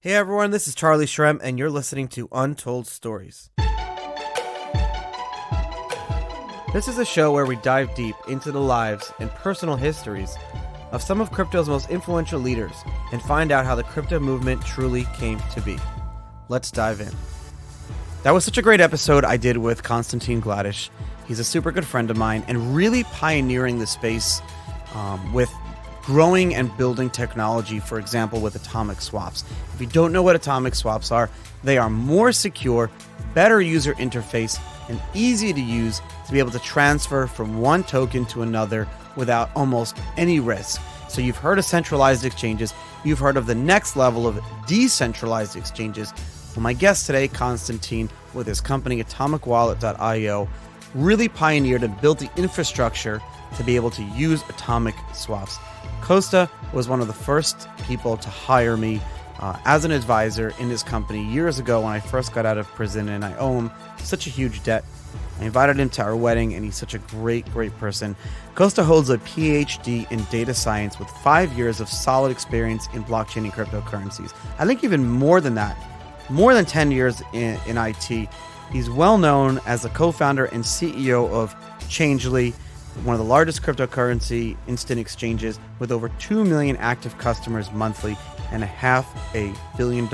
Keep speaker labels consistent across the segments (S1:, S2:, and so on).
S1: Hey everyone, this is Charlie Shrem, and you're listening to Untold Stories. This is a show where we dive deep into the lives and personal histories of some of crypto's most influential leaders and find out how the crypto movement truly came to be. Let's dive in. That was such a great episode I did with Konstantin Gladych. He's a super good friend of mine and really pioneering the space with growing and building technology, for example, with atomic swaps. If you don't know what atomic swaps are, they are more secure, better user interface, and easy to use to be able to transfer from one token to another without almost any risk. So you've heard of centralized exchanges, you've heard of the next level of decentralized exchanges. Well, my guest today, Konstantin, with his company AtomicWallet.io, really pioneered and built the infrastructure to be able to use atomic swaps. Costa was one of the first people to hire me as an advisor in his company years ago when I first got out of prison, and I owe him such a huge debt. I invited him to our wedding, and he's such a great person. Costa holds a PhD in data science with 5 years of solid experience in blockchain and cryptocurrencies. I think even more than that, more than 10 years in IT. He's well known as the co-founder and CEO of Changelly, one of the largest cryptocurrency instant exchanges with over 2 million active customers monthly and $500 million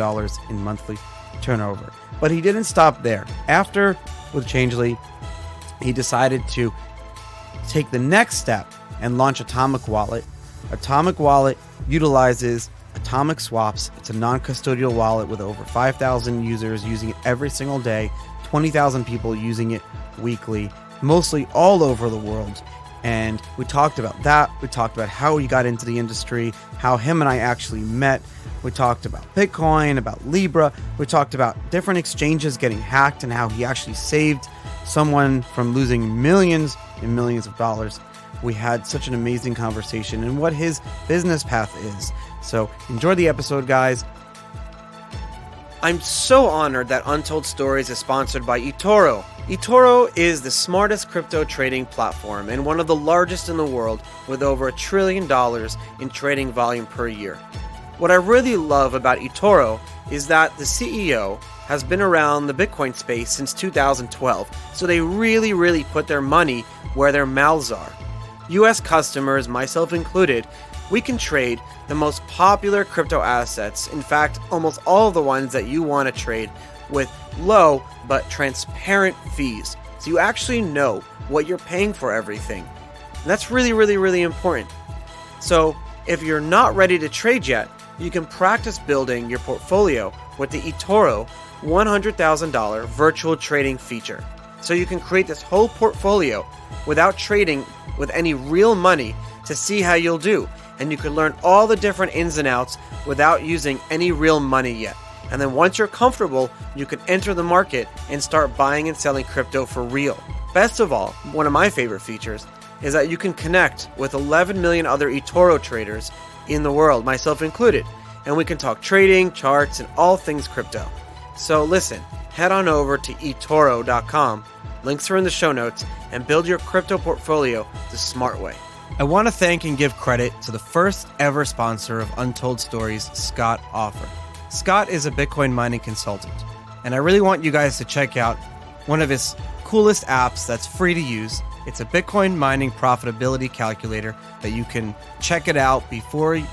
S1: in monthly turnover. But he didn't stop there. After with Changelly, he decided to take the next step and launch Atomic Wallet. Atomic Wallet utilizes atomic swaps. It's a non-custodial wallet with over 5,000 users using it every single day, 20,000 people using it weekly, mostly all over the world. And we talked about that. We talked about how he got into the industry, how him and I actually met. We talked about Bitcoin, about Libra. We talked about different exchanges getting hacked and how he actually saved someone from losing millions and millions of dollars. We had such an amazing conversation and what his business path is. So enjoy the episode, guys. I'm so honored that Untold Stories is sponsored by eToro. eToro is the smartest crypto trading platform and one of the largest in the world with over $1 trillion in trading volume per year. What I really love about eToro is that the CEO has been around the Bitcoin space since 2012, so they really put their money where their mouths are. US customers, myself included, we can trade the most popular crypto assets, in fact, almost all of the ones that you want to trade, with low but transparent fees. So you actually know what you're paying for everything. And that's really important. So if you're not ready to trade yet, you can practice building your portfolio with the eToro $100,000 virtual trading feature. So you can create this whole portfolio without trading with any real money to see how you'll do. And you can learn all the different ins and outs without using any real money yet. And then once you're comfortable, you can enter the market and start buying and selling crypto for real. Best of all, one of my favorite features is that you can connect with 11 million other eToro traders in the world, myself included. And we can talk trading, charts, and all things crypto. So listen, head on over to eToro.com, links are in the show notes, and build your crypto portfolio the smart way. I want to thank and give credit to the first ever sponsor of Untold Stories, Scott Offer. Scott is a Bitcoin mining consultant, and I really want you guys to check out one of his coolest apps that's free to use. It's a Bitcoin mining profitability calculator that you can check it out before you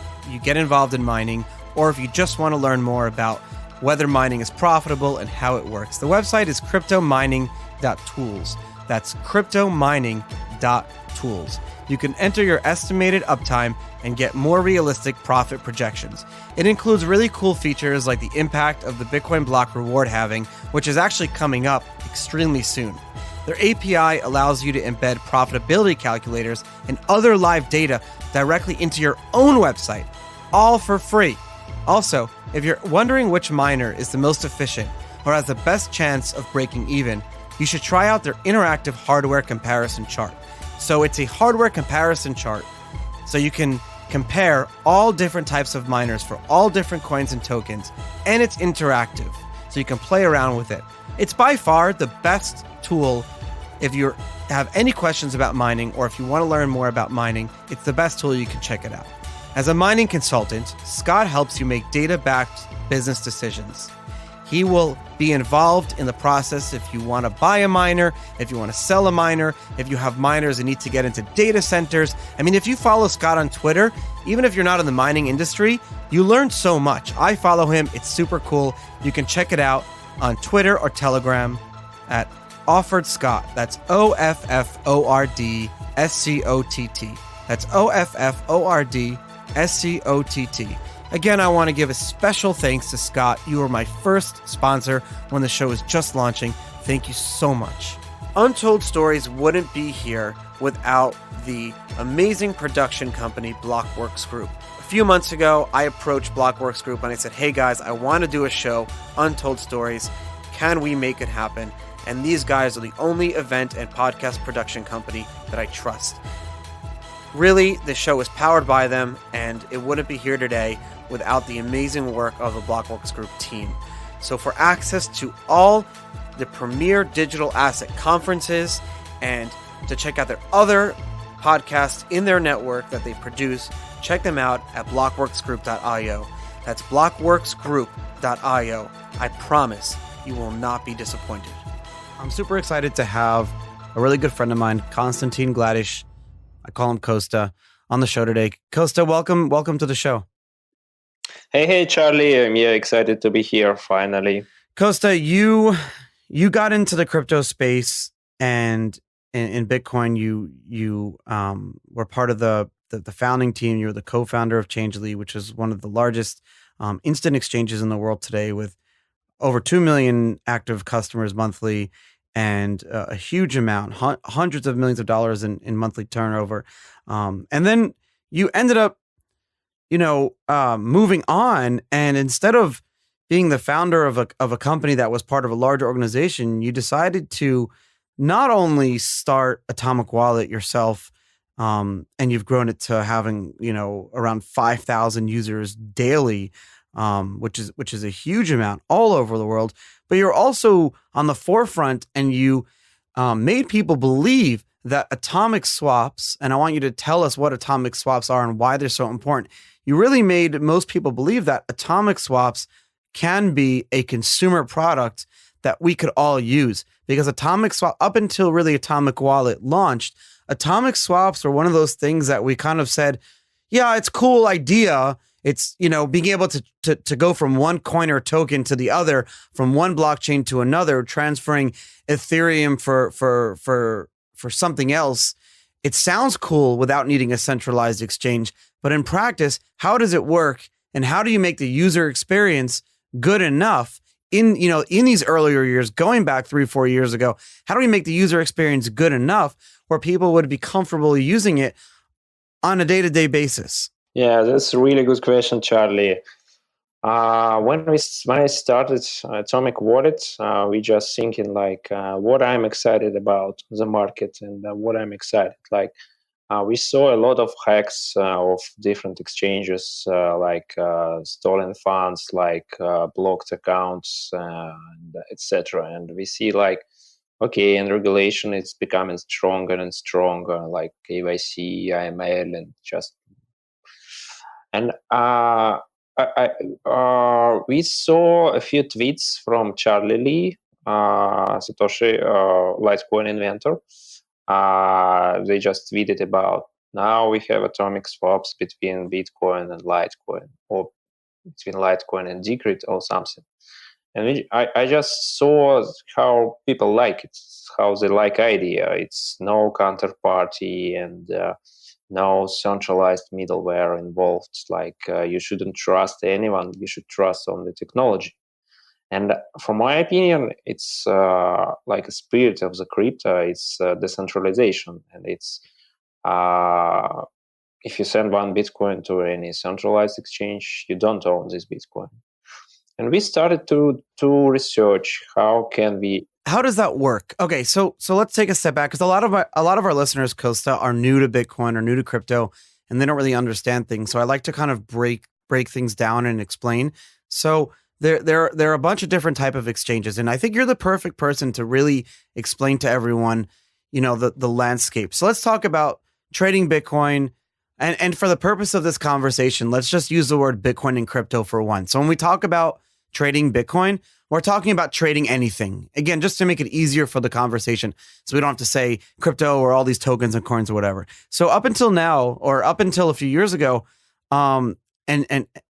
S1: get involved in mining, or if you just want to learn more about whether mining is profitable and how it works. The website is cryptomining.tools. That's cryptomining.tools. You can enter your estimated uptime and get more realistic profit projections. It includes really cool features like the impact of the Bitcoin block reward halving, which is actually coming up extremely soon. Their API allows you to embed profitability calculators and other live data directly into your own website, all for free. Also, if you're wondering which miner is the most efficient or has the best chance of breaking even, you should try out their interactive hardware comparison chart. So it's a hardware comparison chart, so you can compare all different types of miners for all different coins and tokens, and it's interactive, so you can play around with it. It's by far the best tool if you have any questions about mining, or if you want to learn more about mining. It's the best tool. You can check it out. As a mining consultant, Scott helps you make data-backed business decisions. He will be involved in the process if you want to buy a miner, if you want to sell a miner, if you have miners that need to get into data centers. I mean, if you follow Scott on Twitter, even if you're not in the mining industry, you learn so much. I follow him. It's super cool. You can check it out on Twitter or Telegram at Offord Scott. That's OFFORD SCOTT. That's OFFORD SCOTT. Again, I want to give a special thanks to Scott. You were my first sponsor when the show was just launching. Thank you so much. Untold Stories wouldn't be here without the amazing production company Blockworks Group. A few months ago, I approached Blockworks Group and I said, hey guys, I want to do a show, Untold Stories. Can we make it happen? And these guys are the only event and podcast production company that I trust. Really, the show is powered by them, and it wouldn't be here today without the amazing work of the Blockworks Group team. So for access to all the premier digital asset conferences and to check out their other podcasts in their network that they produce, check them out at blockworksgroup.io. That's blockworksgroup.io. I promise you will not be disappointed. I'm super excited to have a really good friend of mine, Konstantin Gladych. I call him Kosta, on the show today. Kosta, welcome to the show.
S2: Hey, Charlie. I'm excited to be here finally.
S1: Kosta, you got into the crypto space, and in Bitcoin, you were part of the founding team. You're the co-founder of Changelly, which is one of the largest instant exchanges in the world today, with over 2 million active customers monthly, and a huge amount, hundreds of millions of dollars in monthly turnover. And then you ended up, moving on. And instead of being the founder of a company that was part of a larger organization, you decided to not only start AtomicWallet yourself, and you've grown it to having, around 5,000 users daily, which is a huge amount all over the world. But you're also on the forefront, and you made people believe that atomic swaps, and I want you to tell us what atomic swaps are and why they're so important. You really made most people believe that atomic swaps can be a consumer product that we could all use, because atomic swap, up until really AtomicWallet launched, atomic swaps were one of those things that we kind of said, yeah, it's a cool idea. It's, being able to go from one coin or token to the other, from one blockchain to another, transferring Ethereum for something else. It sounds cool without needing a centralized exchange, but in practice, how does it work? And how do you make the user experience good enough in these earlier years, going back 3-4 years ago? How do we make the user experience good enough where people would be comfortable using it on a day-to-day basis?
S2: Yeah, that's a really good question, Charlie. When I started AtomicWallet, we just thinking what I'm excited about the market and what I'm excited. We saw a lot of hacks of different exchanges, stolen funds, blocked accounts, and etc. And we see and regulation is becoming stronger and stronger, like KYC, AML, and just. And we saw a few tweets from Changelly, Satoshi, Litecoin inventor. They just tweeted about, now we have atomic swaps between Bitcoin and Litecoin, or between Litecoin and Decred or something. And I just saw how people like it, how they like idea. It's no counterparty and no centralized middleware involved. You shouldn't trust anyone. You should trust on the technology. And from my opinion, it's like a spirit of the crypto. It's decentralization, and it's if you send one Bitcoin to any centralized exchange, you don't own this Bitcoin. And we started to research how
S1: does that work? Okay, so let's take a step back, because a lot of our listeners, Kosta, are new to Bitcoin or new to crypto, and they don't really understand things. So I like to kind of break things down and explain. So there are a bunch of different type of exchanges, and I think you're the perfect person to really explain to everyone, the landscape. So let's talk about trading Bitcoin And for the purpose of this conversation, let's just use the word Bitcoin and crypto for one. So when we talk about trading Bitcoin, we're talking about trading anything. Again, just to make it easier for the conversation, so we don't have to say crypto or all these tokens and coins or whatever. So up until now, or up until a few years ago, and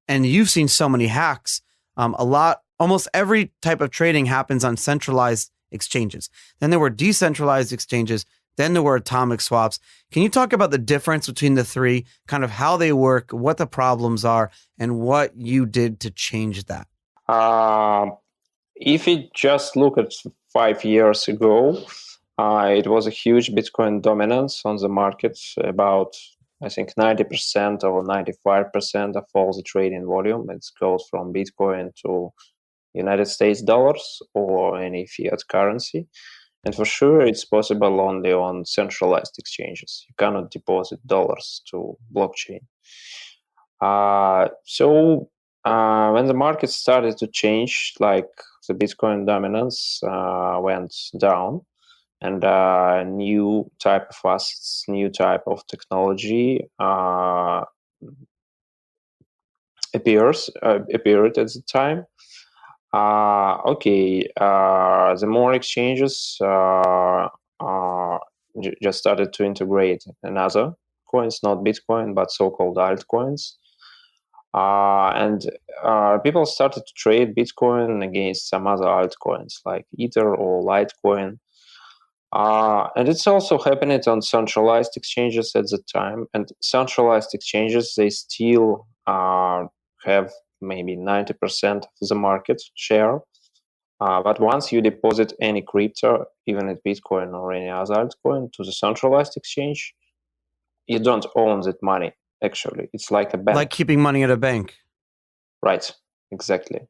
S1: you've seen so many hacks. Almost every type of trading happens on centralized exchanges. Then there were decentralized exchanges. Then there were atomic swaps. Can you talk about the difference between the three, kind of how they work, what the problems are, and what you did to change that?
S2: If you just look at 5 years ago, it was a huge Bitcoin dominance on the market, about, I think, 90% or 95% of all the trading volume. It goes from Bitcoin to United States dollars or any fiat currency. And for sure, it's possible only on centralized exchanges. You cannot deposit dollars to blockchain. So when the market started to change, like the Bitcoin dominance went down, and new type of assets, new type of technology appeared at the time. The more exchanges just started to integrate another coins, not Bitcoin, but so-called altcoins. And people started to trade Bitcoin against some other altcoins like Ether or Litecoin. And it's also happening on centralized exchanges at the time. And centralized exchanges, they still have maybe 90% of the market share. But once you deposit any crypto, even at Bitcoin or any other altcoin, to the centralized exchange, you don't own that money, actually. It's like a bank.
S1: Like keeping money at a bank.
S2: Right, exactly.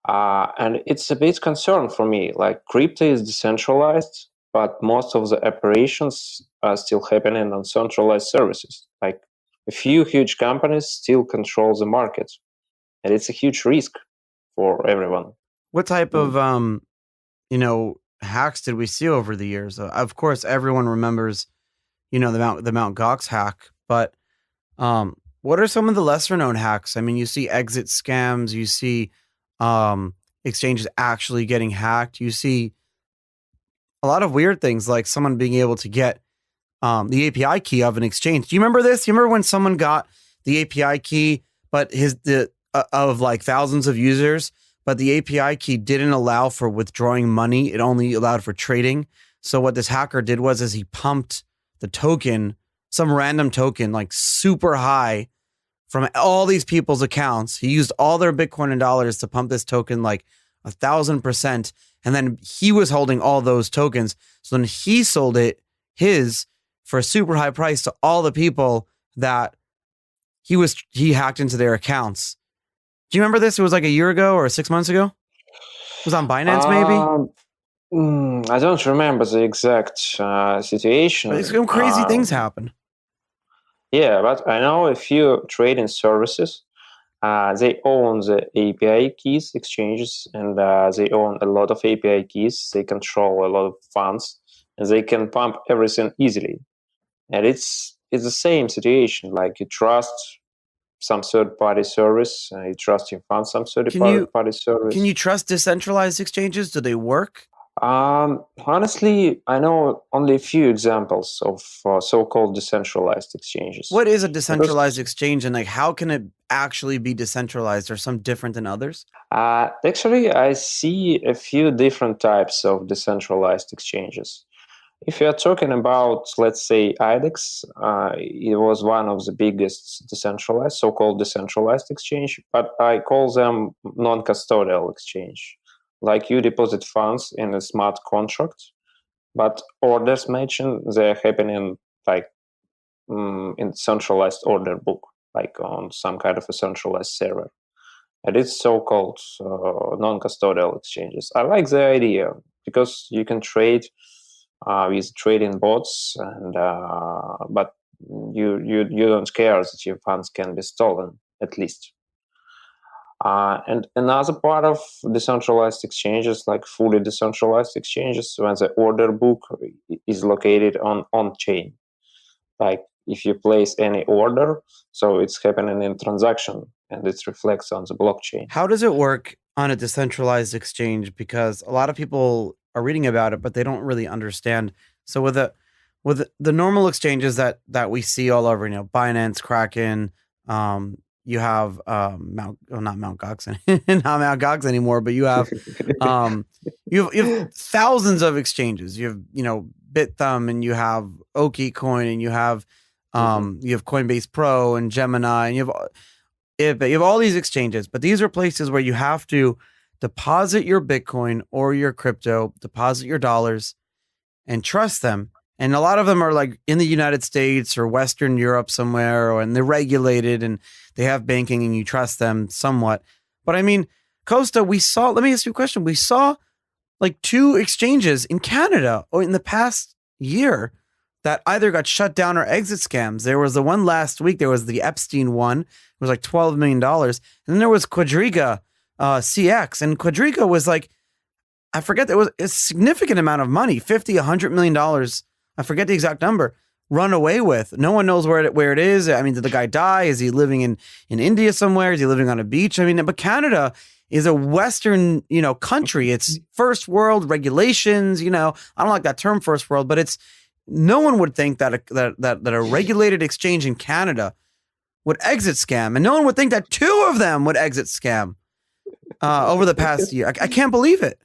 S2: And it's a big concern for me. Like, crypto is decentralized, but most of the operations are still happening on centralized services. Like, a few huge companies still control the market, and it's a huge risk for everyone.
S1: What type of hacks did we see over the years? Of course, everyone remembers, the Mount Gox hack, but what are some of the lesser known hacks? I mean, you see exit scams, you see exchanges actually getting hacked, you see a lot of weird things like someone being able to get the API key of an exchange. Do you remember this? You remember when someone got the API key, but of like thousands of users, but the API key didn't allow for withdrawing money. It only allowed for trading. So what this hacker did was he pumped the token, some random token, like super high from all these people's accounts. He used all their Bitcoin and dollars to pump this token like 1,000%. And then he was holding all those tokens. So then he sold his for a super high price to all the people that he hacked into their accounts. Do you remember this? It was like a year ago or 6 months ago. It was on Binance, maybe.
S2: I don't remember the exact situation.
S1: But some crazy things happen.
S2: Yeah, but I know a few trading services. They own the API keys exchanges, and they own a lot of API keys. They control a lot of funds, and they can pump everything easily. And it's the same situation. Like, you trust some third-party service, you trust your funds some third-party service.
S1: Can you trust decentralized exchanges? Do they work?
S2: Honestly, I know only a few examples of so-called decentralized exchanges.
S1: What is a decentralized exchange, and like how can it actually be decentralized, or some different than others?
S2: Actually, I see a few different types of decentralized exchanges. If you're talking about, let's say, IDEX, it was one of the biggest decentralized, so-called decentralized exchange, but I call them non-custodial exchange. Like, you deposit funds in a smart contract, but orders mentioned, they're happening like in centralized order book, like on some kind of a centralized server. And it's so-called non-custodial exchanges. I like the idea because you can trade with trading bots, and but you don't care that your funds can be stolen, at least. And another part of decentralized exchanges, like fully decentralized exchanges, when the order book is located on chain. Like, if you place any order, so it's happening in transaction and it reflects on the blockchain.
S1: How does it work on a decentralized exchange? Because a lot of people are reading about it, but they don't really understand. So with the normal exchanges that we see all over, Binance, Kraken, you have not Mount Gox, not Mount Gox anymore, but you have you have thousands of exchanges. You have BitThumb, and you have OkiCoin, and you have Coinbase Pro and Gemini, and you have all these exchanges. But these are places where you have to deposit your Bitcoin or your crypto, deposit your dollars, and trust them. And a lot of them are like in the United States or Western Europe somewhere, and they're regulated and they have banking and you trust them somewhat. But I mean, Costa, let me ask you a question. We saw like 2 exchanges in Canada or in the past year that either got shut down or exit scams. There was the one last week. There was the Epstein one. It was like $12 million. And then there was Quadriga CX. And Quadriga was like, I forget, there was a significant amount of money, $50, $100 million. I forget the exact number, run away with. No one knows where it is. I mean, did the guy die? Is he living in India somewhere? Is he living on a beach? I mean, but Canada is a Western, country. It's first world regulations. I don't like that term first world, but no one would think that a regulated exchange in Canada would exit scam. And no one would think that 2 of them would exit scam over the past year. I can't believe it.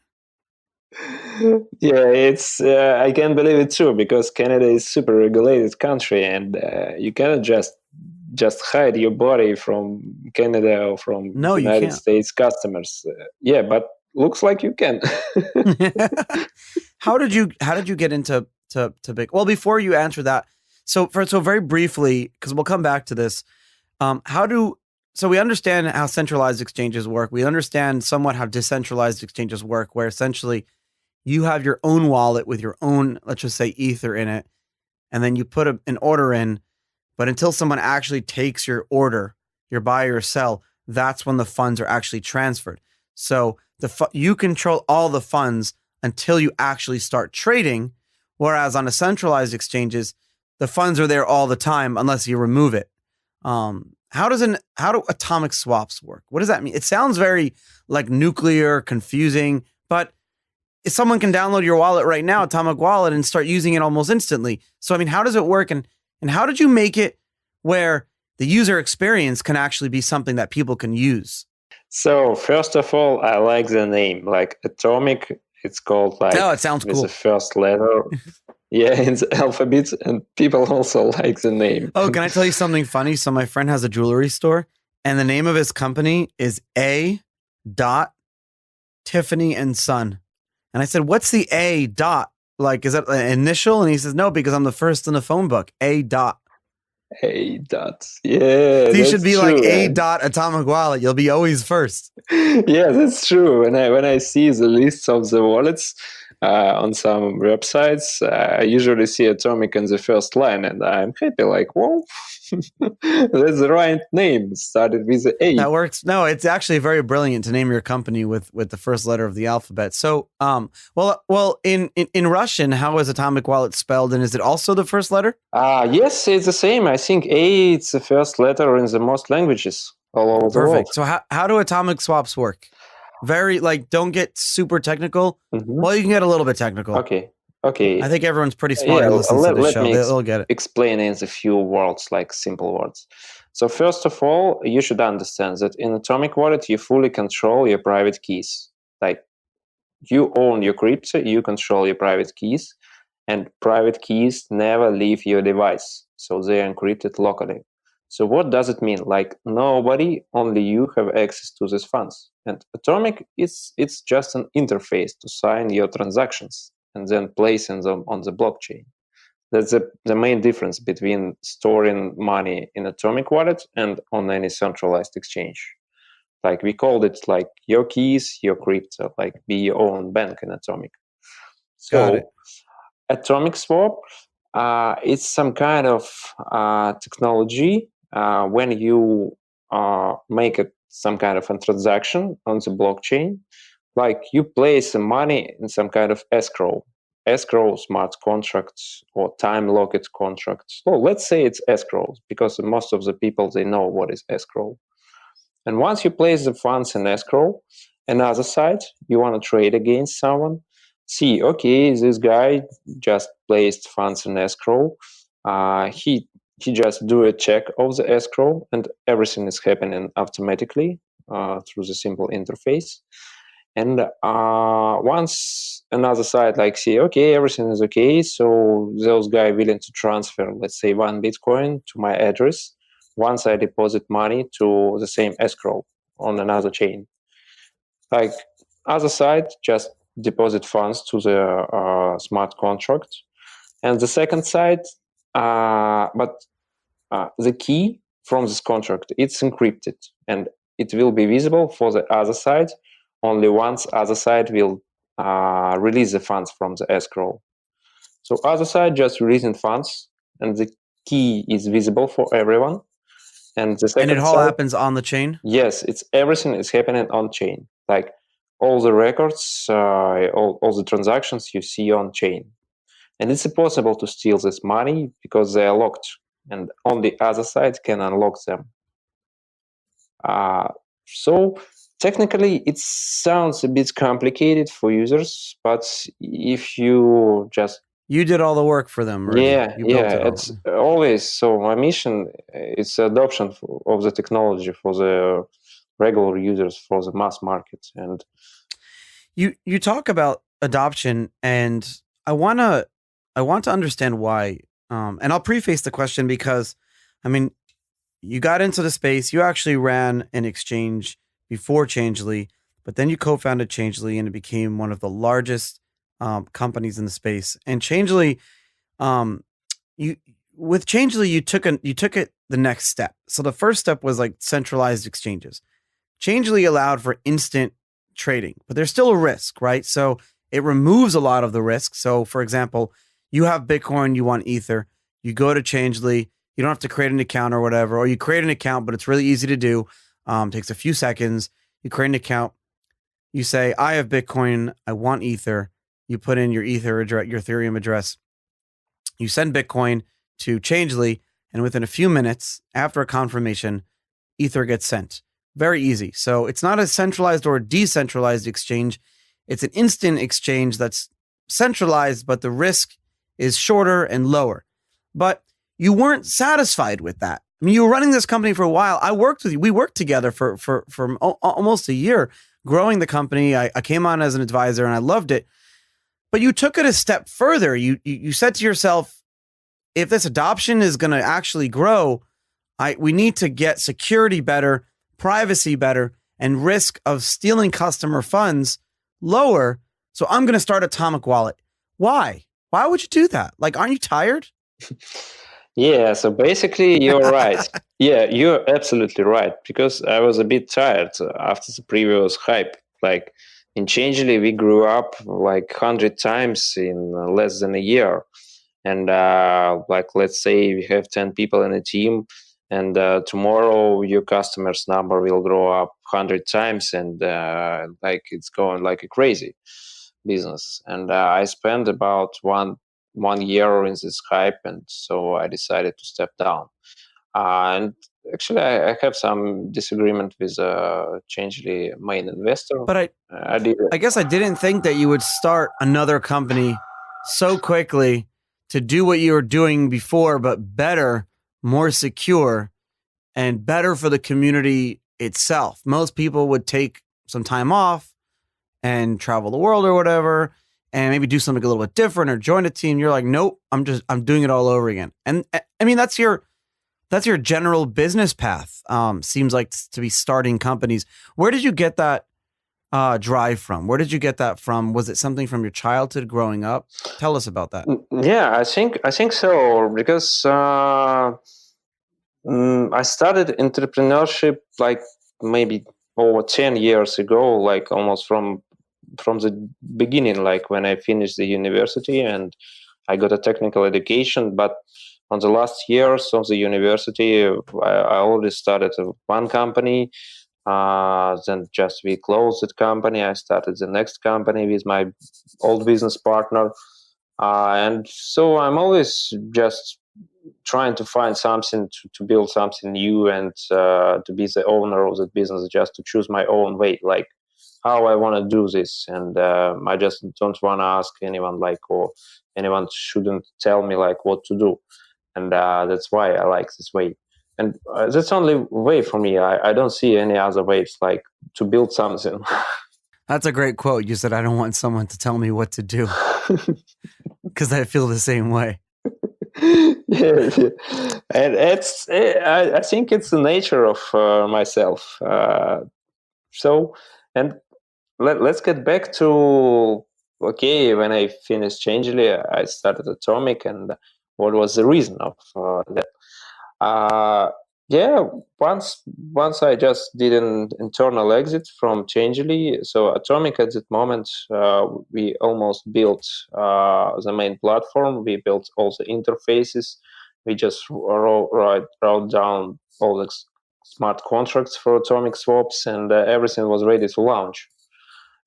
S2: Yeah, it's I can't believe it too, because Canada is super regulated country, and you cannot just hide your body from Canada or from United States customers. Yeah, but looks like you can.
S1: How did you get into big? Well, before you answer that, so very briefly, because we'll come back to this. So we understand how centralized exchanges work. We understand somewhat how decentralized exchanges work, where essentially you have your own wallet with your own, let's just say, Ether in it, and then you put an order in. But until someone actually takes your order, your buy or sell, that's when the funds are actually transferred. So you control all the funds until you actually start trading, whereas on a centralized exchanges, the funds are there all the time unless you remove it. How do atomic swaps work? What does that mean? It sounds very like nuclear, confusing, but if someone can download your wallet right now, Atomic Wallet, and start using it almost instantly. So, I mean, how does it work? And how did you make it where the user experience can actually be something that people can use?
S2: So, first of all, I like the name. Like Atomic, it's called like...
S1: Oh, it sounds cool.
S2: The first letter. Yeah, in the alphabet, and people also like the name.
S1: Oh, can I tell you something funny? So my friend has a jewelry store, and the name of his company is A. Tiffany and Son. And I said, what's the A dot? Like, is that an initial? And he says, no, because I'm the first in the phone book. A dot.
S2: A dot. Yeah.
S1: So you should be true, like A dot Atomic Wallet. You'll be always first.
S2: Yeah, that's true. When I see the lists of the wallets on some websites, I usually see Atomic in the first line, and I'm happy. Like, whoa, that's the right name. Started with the A.
S1: That works. No, it's actually very brilliant to name your company with the first letter of the alphabet. So, well, in Russian, how is Atomic Wallet spelled, and is it also the first letter?
S2: Yes, it's the same. I think A, it's the first letter in the most languages all over the world.
S1: Perfect. So how do atomic swaps work? Very, don't get super technical. Mm-hmm. Well, you can get a little bit technical.
S2: Okay.
S1: I think everyone's pretty smart who listens to the show. They'll get it.
S2: Explain in a few words, like simple words. So first of all, you should understand that in Atomic Wallet, you fully control your private keys. Like, you own your crypto, you control your private keys, and private keys never leave your device. So they are encrypted locally. So what does it mean? Like, nobody, only you have access to these funds. And Atomic, it's just an interface to sign your transactions and then placing them on the blockchain. That's the main difference between storing money in Atomic Wallet and on any centralized exchange. Like, we called it like your keys, your crypto, like be your own bank in Atomic. So Atomic Swap, it's some kind of technology when you make some kind of a transaction on the blockchain, like you place some money in some kind of escrow. escrow smart contracts or time-locked contracts. So let's say it's escrow, because most of the people, they know what is escrow. And once you place the funds in escrow, another side, you want to trade against someone, see, okay, this guy just placed funds in escrow. He just do a check of the escrow, and everything is happening automatically through the simple interface. And once another side like see, okay, everything is okay, so those guy willing to transfer, let's say, 1 Bitcoin to my address, once I deposit money to the same escrow on another chain. Like other side, just deposit funds to the smart contract. And the second side, but the key from this contract, it's encrypted, and it will be visible for the other side only once other side will release the funds from the escrow. So other side just releasing funds, and the key is visible for everyone. And the second
S1: And it all
S2: side,
S1: happens on the chain?
S2: yes, it's everything is happening on chain. Like all the records, all the transactions you see on chain. And it's impossible to steal this money because they are locked, and on the other side can unlock them. So technically, it sounds a bit complicated for users, but if you just
S1: You did all the work for them already. You built it all.
S2: it's always so. My mission is adoption of the technology for the regular users, for the mass market. And
S1: you talk about adoption, and I want to understand why. And I'll preface the question because, I mean, you got into the space. You actually ran an exchange before Changelly, but then you co-founded Changelly, and it became one of the largest companies in the space. And Changelly, with Changelly, you took it the next step. So the first step was like centralized exchanges. Changelly allowed for instant trading, but there's still a risk, right? So it removes a lot of the risk. So for example, you have Bitcoin, you want Ether, you go to Changelly, you don't have to create an account or whatever, or you create an account, but it's really easy to do. Takes a few seconds. You create an account, you say, I have Bitcoin, I want Ether. You put in your Ether address, your Ethereum address. You send Bitcoin to Changelly, and within a few minutes after a confirmation, Ether gets sent. Very easy. So it's not a centralized or decentralized exchange. It's an instant exchange that's centralized, but the risk is shorter and lower. But you weren't satisfied with that. I mean, you were running this company for a while. I worked with you. We worked together for almost a year growing the company. I came on as an advisor and I loved it. But you took it a step further. You said to yourself, if this adoption is going to actually grow, we need to get security better, privacy better, and risk of stealing customer funds lower. So I'm going to start AtomicWallet. Why? Why would you do that? Like, aren't you tired?
S2: Yeah, so basically you're right. Yeah, you're absolutely right, because I was a bit tired after the previous hype. Like in Changelly, we grew up like 100 times in less than a year. And like, let's say we have 10 people in a team, and tomorrow your customer's number will grow up 100 times, and like it's going like a crazy business. And I spent about one year in this hype, and so I decided to step down. And actually, I have some disagreement with Changelly main investor.
S1: But I guess I didn't think that you would start another company so quickly to do what you were doing before, but better, more secure, and better for the community itself. Most people would take some time off and travel the world or whatever, and maybe do something a little bit different or join a team. You're like, nope, I'm doing it all over again. And I mean, that's your general business path. Seems like to be starting companies. Where did you get that drive from? Where did you get that from? Was it something from your childhood growing up? Tell us about that.
S2: Yeah, I think so, because I started entrepreneurship like maybe over 10 years ago, like almost from the beginning, like when I finished the university and I got a technical education. But on the last years of the university, I already started one company. Then just we closed that company. I started the next company with my old business partner. And so I'm always just trying to find something to build something new and to be the owner of the business, just to choose my own way, like how I want to do this. And I just don't want to ask anyone, like, or anyone shouldn't tell me like what to do. And that's why I like this way. And that's the only way for me. I don't see any other ways, like to build something.
S1: That's a great quote. You said, I don't want someone to tell me what to do, because I feel the same way.
S2: Yeah, and I think it's the nature of myself. So, and let's get back to, okay, when I finished Changelly, I started Atomic, and what was the reason of that? Uh, yeah, once I just did an internal exit from Changelly. So Atomic at that moment, we almost built the main platform. We built all the interfaces. We just wrote down all the smart contracts for Atomic swaps, and everything was ready to launch.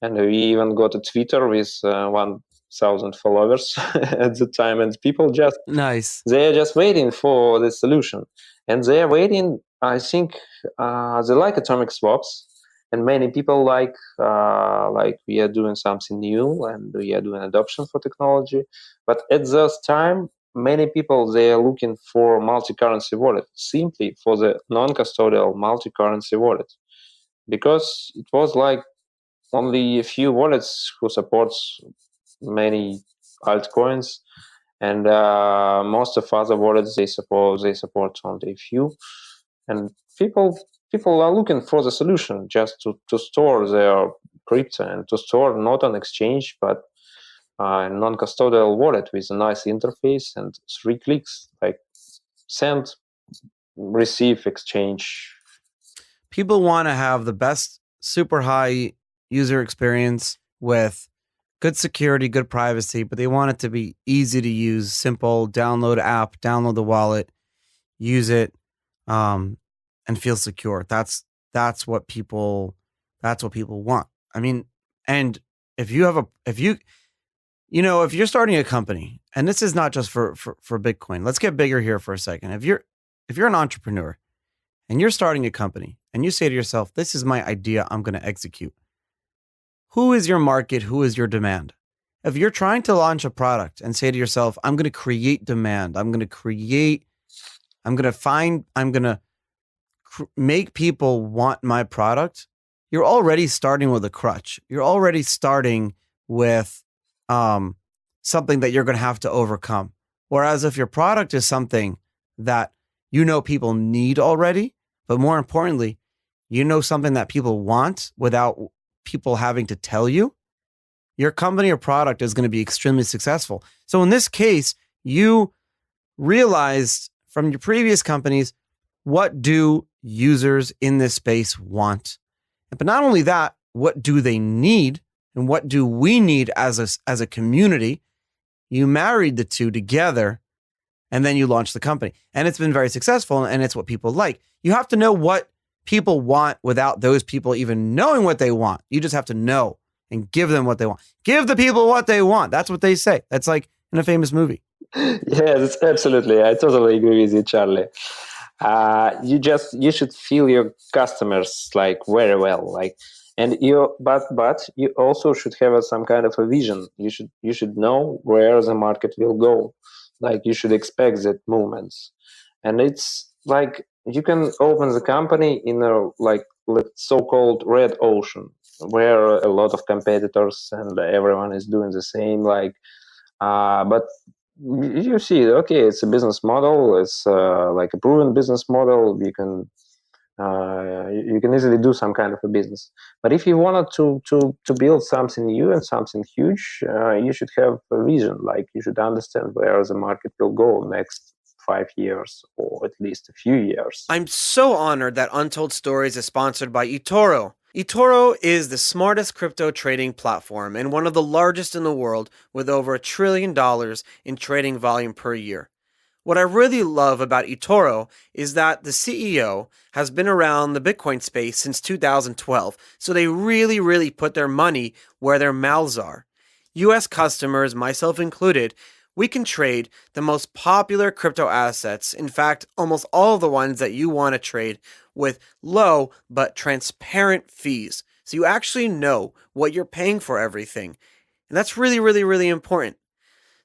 S2: And we even got a Twitter with 1,000 followers at the time, and people just
S1: Nice.
S2: they're just waiting for the solution, and they're waiting. I think they like atomic swaps, and many people like we are doing something new and we are doing adoption for technology. But at this time, many people they are looking for multi-currency wallet, simply for the non-custodial multi-currency wallet, because it was like only a few wallets who supports many altcoins, and most of other wallets they support only a few. And people are looking for the solution just to store their crypto, and to store not on exchange but a non-custodial wallet with a nice interface and 3 clicks, like send, receive, exchange.
S1: People want to have the best super high user experience with good security, good privacy, but they want it to be easy to use, simple, download app, download the wallet, use it, and feel secure. That's what people want. I mean, and if you're starting a company, and this is not just for Bitcoin. Let's get bigger here for a second. If you're an entrepreneur and you're starting a company and you say to yourself, this is my idea, I'm going to execute. Who is your market? Who is your demand? If you're trying to launch a product and say to yourself, I'm going to create demand, I'm going to make people want my product, you're already starting with a crutch. You're already starting with something that you're going to have to overcome. Whereas if your product is something that people need already, but more importantly, something that people want without people having to tell you, your company or product is going to be extremely successful. So in this case, you realized from your previous companies, what do users in this space want? But not only that, what do they need, and what do we need as a community? You married the two together, and then you launched the company. And it's been very successful, and it's what people like. You have to know what people want without those people even knowing what they want. You just have to know and give them what they want. Give the people what they want. That's what they say. That's like in a famous movie.
S2: Yes, absolutely. I totally agree with you, Charlie. You should feel your customers like very well, like, and but you also should have some kind of a vision. You should know where the market will go. Like, you should expect that movements, and it's like you can open the company in a like so-called red ocean, where a lot of competitors and everyone is doing the same, like but you see, okay, it's a business model, it's like a proven business model. You can easily do some kind of a business. But if you wanted to build something new and something huge, you should have a vision. Like, you should understand where the market will go next 5 years, or at least a few years.
S1: I'm so honored that Untold Stories is sponsored by eToro. eToro is the smartest crypto trading platform and one of the largest in the world, with over $1 trillion in trading volume per year. What I really love about eToro is that the CEO has been around the Bitcoin space since 2012, so they really, really put their money where their mouths are. US customers, myself included, we can trade the most popular crypto assets. In fact, almost all of the ones that you want to trade with low but transparent fees. So you actually know what you're paying for everything. And that's really, really, really important.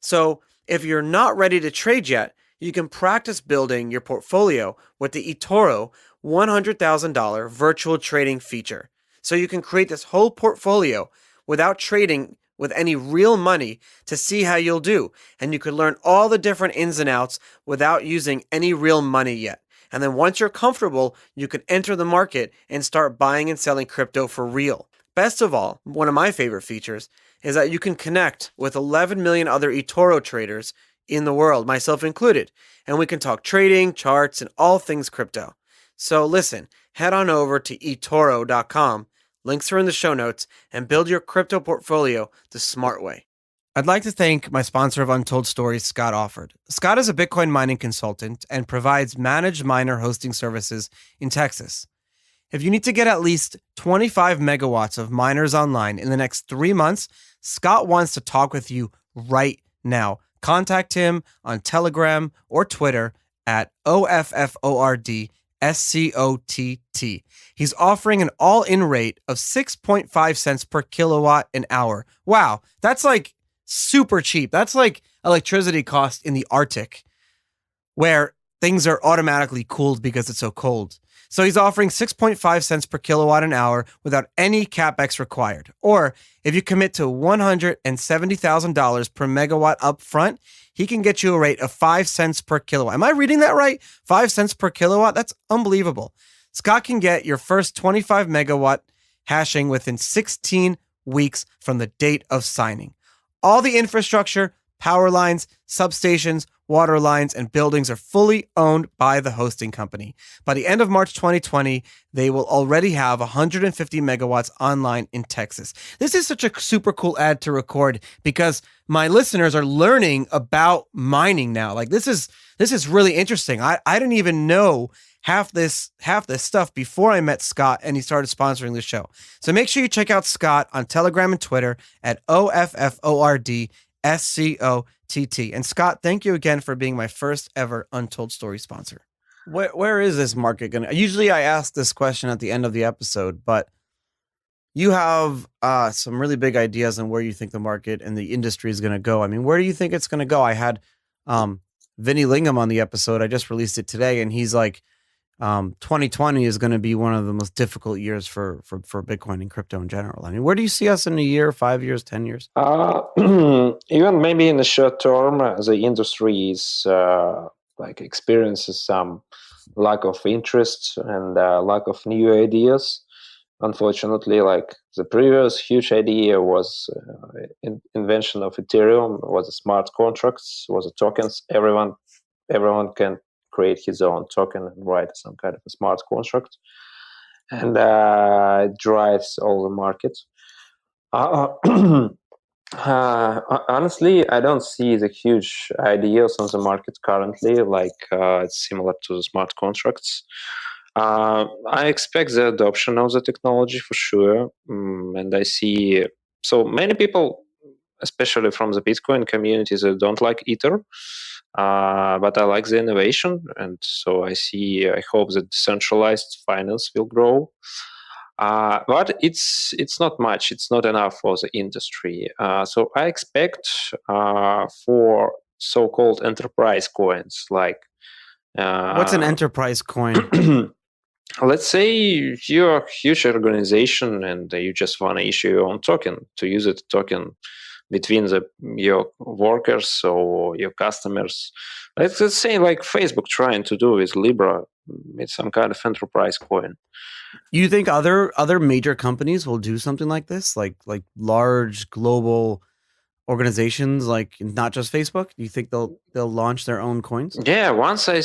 S1: So if you're not ready to trade yet, you can practice building your portfolio with the eToro $100,000 virtual trading feature. So you can create this whole portfolio without trading with any real money to see how you'll do. And you can learn all the different ins and outs without using any real money yet. And then once you're comfortable, you can enter the market and start buying and selling crypto for real. Best of all, one of my favorite features is that you can connect with 11 million other eToro traders in the world, myself included, and we can talk trading, charts, and all things crypto. So listen, head on over to eToro.com, links are in the show notes, and build your crypto portfolio the smart way. I'd like to thank my sponsor of Untold Stories, Scott Offord. Scott is a Bitcoin mining consultant and provides managed miner hosting services in Texas. If you need to get at least 25 megawatts of miners online in the next 3 months, Scott wants to talk with you right now. Contact him on Telegram or Twitter at OFFORDSCOTT. He's offering an all-in rate of 6.5 cents per kilowatt an hour. Wow, that's like super cheap. That's like electricity cost in the Arctic, where things are automatically cooled because it's so cold. So he's offering 6.5 cents per kilowatt an hour without any capex required. Or if you commit to $170,000 per megawatt up front, he can get you a rate of 5 cents per kilowatt. Am I reading that right? 5 cents per kilowatt? That's unbelievable. Scott can get your first 25 megawatt hashing within 16 weeks from the date of signing. All the infrastructure, power lines, substations, water lines, and buildings are fully owned by the hosting company. By the end of March 2020, they will already have 150 megawatts online in Texas. This is such a super cool ad to record because my listeners are learning about mining now. Like this is really interesting. I didn't even know half this stuff before I met Scott and he started sponsoring the show. So make sure you check out Scott on Telegram and Twitter at OFFORDSCOTT. And Scott, thank you again for being my first ever Untold Story sponsor. Where is this market going to? Usually I ask this question at the end of the episode, but you have some really big ideas on where you think the market and the industry is going to go. I mean, where do you think it's going to go? I had Vinny Lingham on the episode. I just released it today, and he's like, 2020 is going to be one of the most difficult years for Bitcoin and crypto in general. I mean, where do you see us in a year, 5 years, 10 years?
S2: Even maybe in the short term, the industry is experiences some lack of interest and lack of new ideas. Unfortunately, like the previous huge idea was invention of Ethereum, was the smart contracts, was the tokens. Everyone can create his own token and write some kind of a smart contract, and it drives all the market. Honestly, I don't see the huge ideas on the market currently, like it's similar to the smart contracts. I expect the adoption of the technology for sure, and I see so many people, especially from the Bitcoin community, that don't like Ether. But I like the innovation, and so I hope that decentralized finance will grow. But it's not much. It's not enough for the industry. So I expect for so-called enterprise coins, like
S1: what's an enterprise coin?
S2: Let's say you're a huge organization and you just want to issue your own token to use it token between your workers or your customers. Let's say like Facebook trying to do with Libra. It's some kind of enterprise coin.
S1: You think other major companies will do something like this, like large global organizations, like not just Facebook? Do you think they'll launch their own coins?
S2: Yeah, once they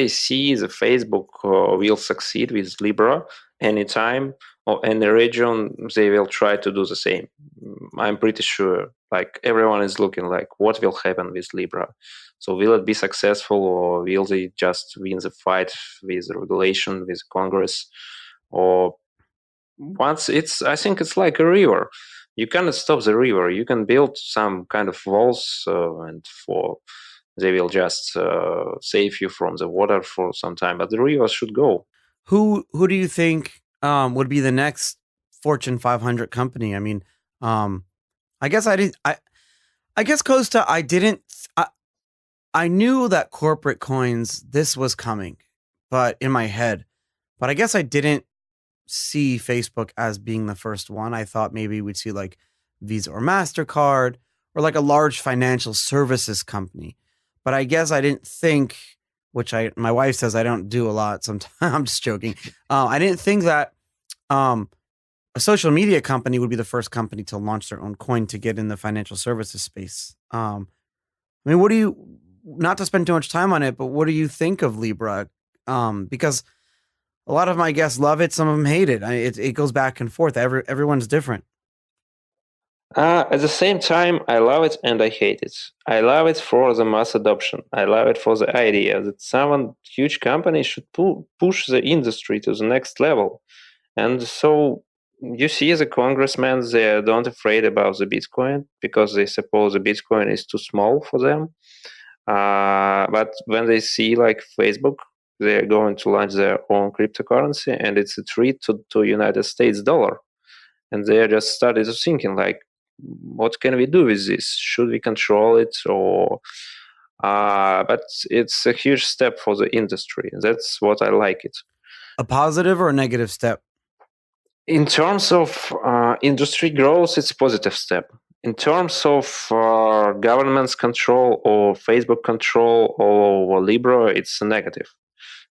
S2: see the Facebook will succeed with Libra anytime or any region, they will try to do the same. I'm pretty sure. Like everyone is looking like what will happen with Libra. So will it be successful, or will they just win the fight with the regulation, with Congress? Or I think it's like a river. You cannot stop the river. You can build some kind of walls, and they will just save you from the water for some time. But the river should go.
S1: Who do you think would be the next Fortune 500 company? I mean, I guess I didn't. I guess Costa, I didn't. I knew that corporate coins, this was coming, but in my head. But I guess I didn't see Facebook as being the first one. I thought maybe we'd see like Visa or MasterCard or like a large financial services company. But I guess I didn't think, which my wife says I don't do a lot sometimes. I'm just joking. I didn't think that a social media company would be the first company to launch their own coin to get in the financial services space. I mean, what do you, not to spend too much time on it, but what do you think of Libra? Because a lot of my guests love it. Some of them hate it. It goes back and forth. Everyone's different.
S2: At the same time, I love it and I hate it. I love it for the mass adoption. I love it for the idea that some huge company should push the industry to the next level. And so you see the congressmen, they don't afraid about the Bitcoin because they suppose the Bitcoin is too small for them. But when they see like Facebook, they're going to launch their own cryptocurrency and it's a threat to United States dollar. And they just started thinking like, what can we do with this? Should we control it or? But it's a huge step for the industry. That's what I like it.
S1: A positive or a negative step?
S2: In terms of industry growth, it's a positive step. In terms of government's control or Facebook control or Libra, it's a negative.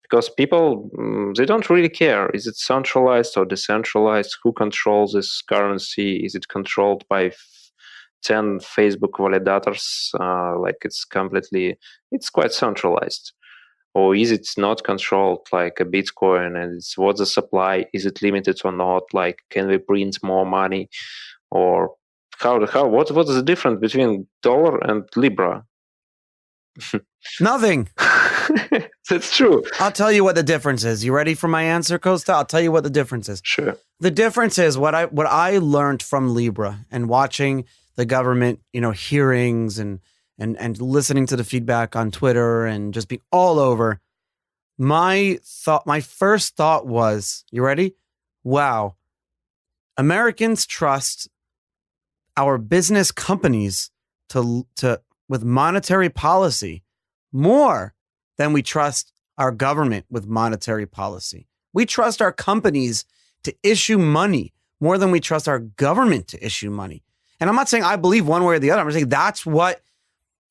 S2: Because people, they don't really care. Is it centralized or decentralized? Who controls this currency? Is it controlled by 10 Facebook validators? Like it's quite centralized. Or is it not controlled like a Bitcoin? And it's what's the supply? Is it limited or not? Like, can we print more money? Or what's the difference between dollar and Libra?
S1: Nothing.
S2: That's true.
S1: I'll tell you what the difference is. You ready for my answer, Costa? I'll tell you what the difference is.
S2: Sure.
S1: The difference is what I learned from Libra and watching the government, hearings and listening to the feedback on Twitter and just being all over. My first thought was, you ready? Wow. Americans trust our business companies to with monetary policy more than we trust our government with monetary policy. We trust our companies to issue money more than we trust our government to issue money. And I'm not saying I believe one way or the other. I'm saying that's what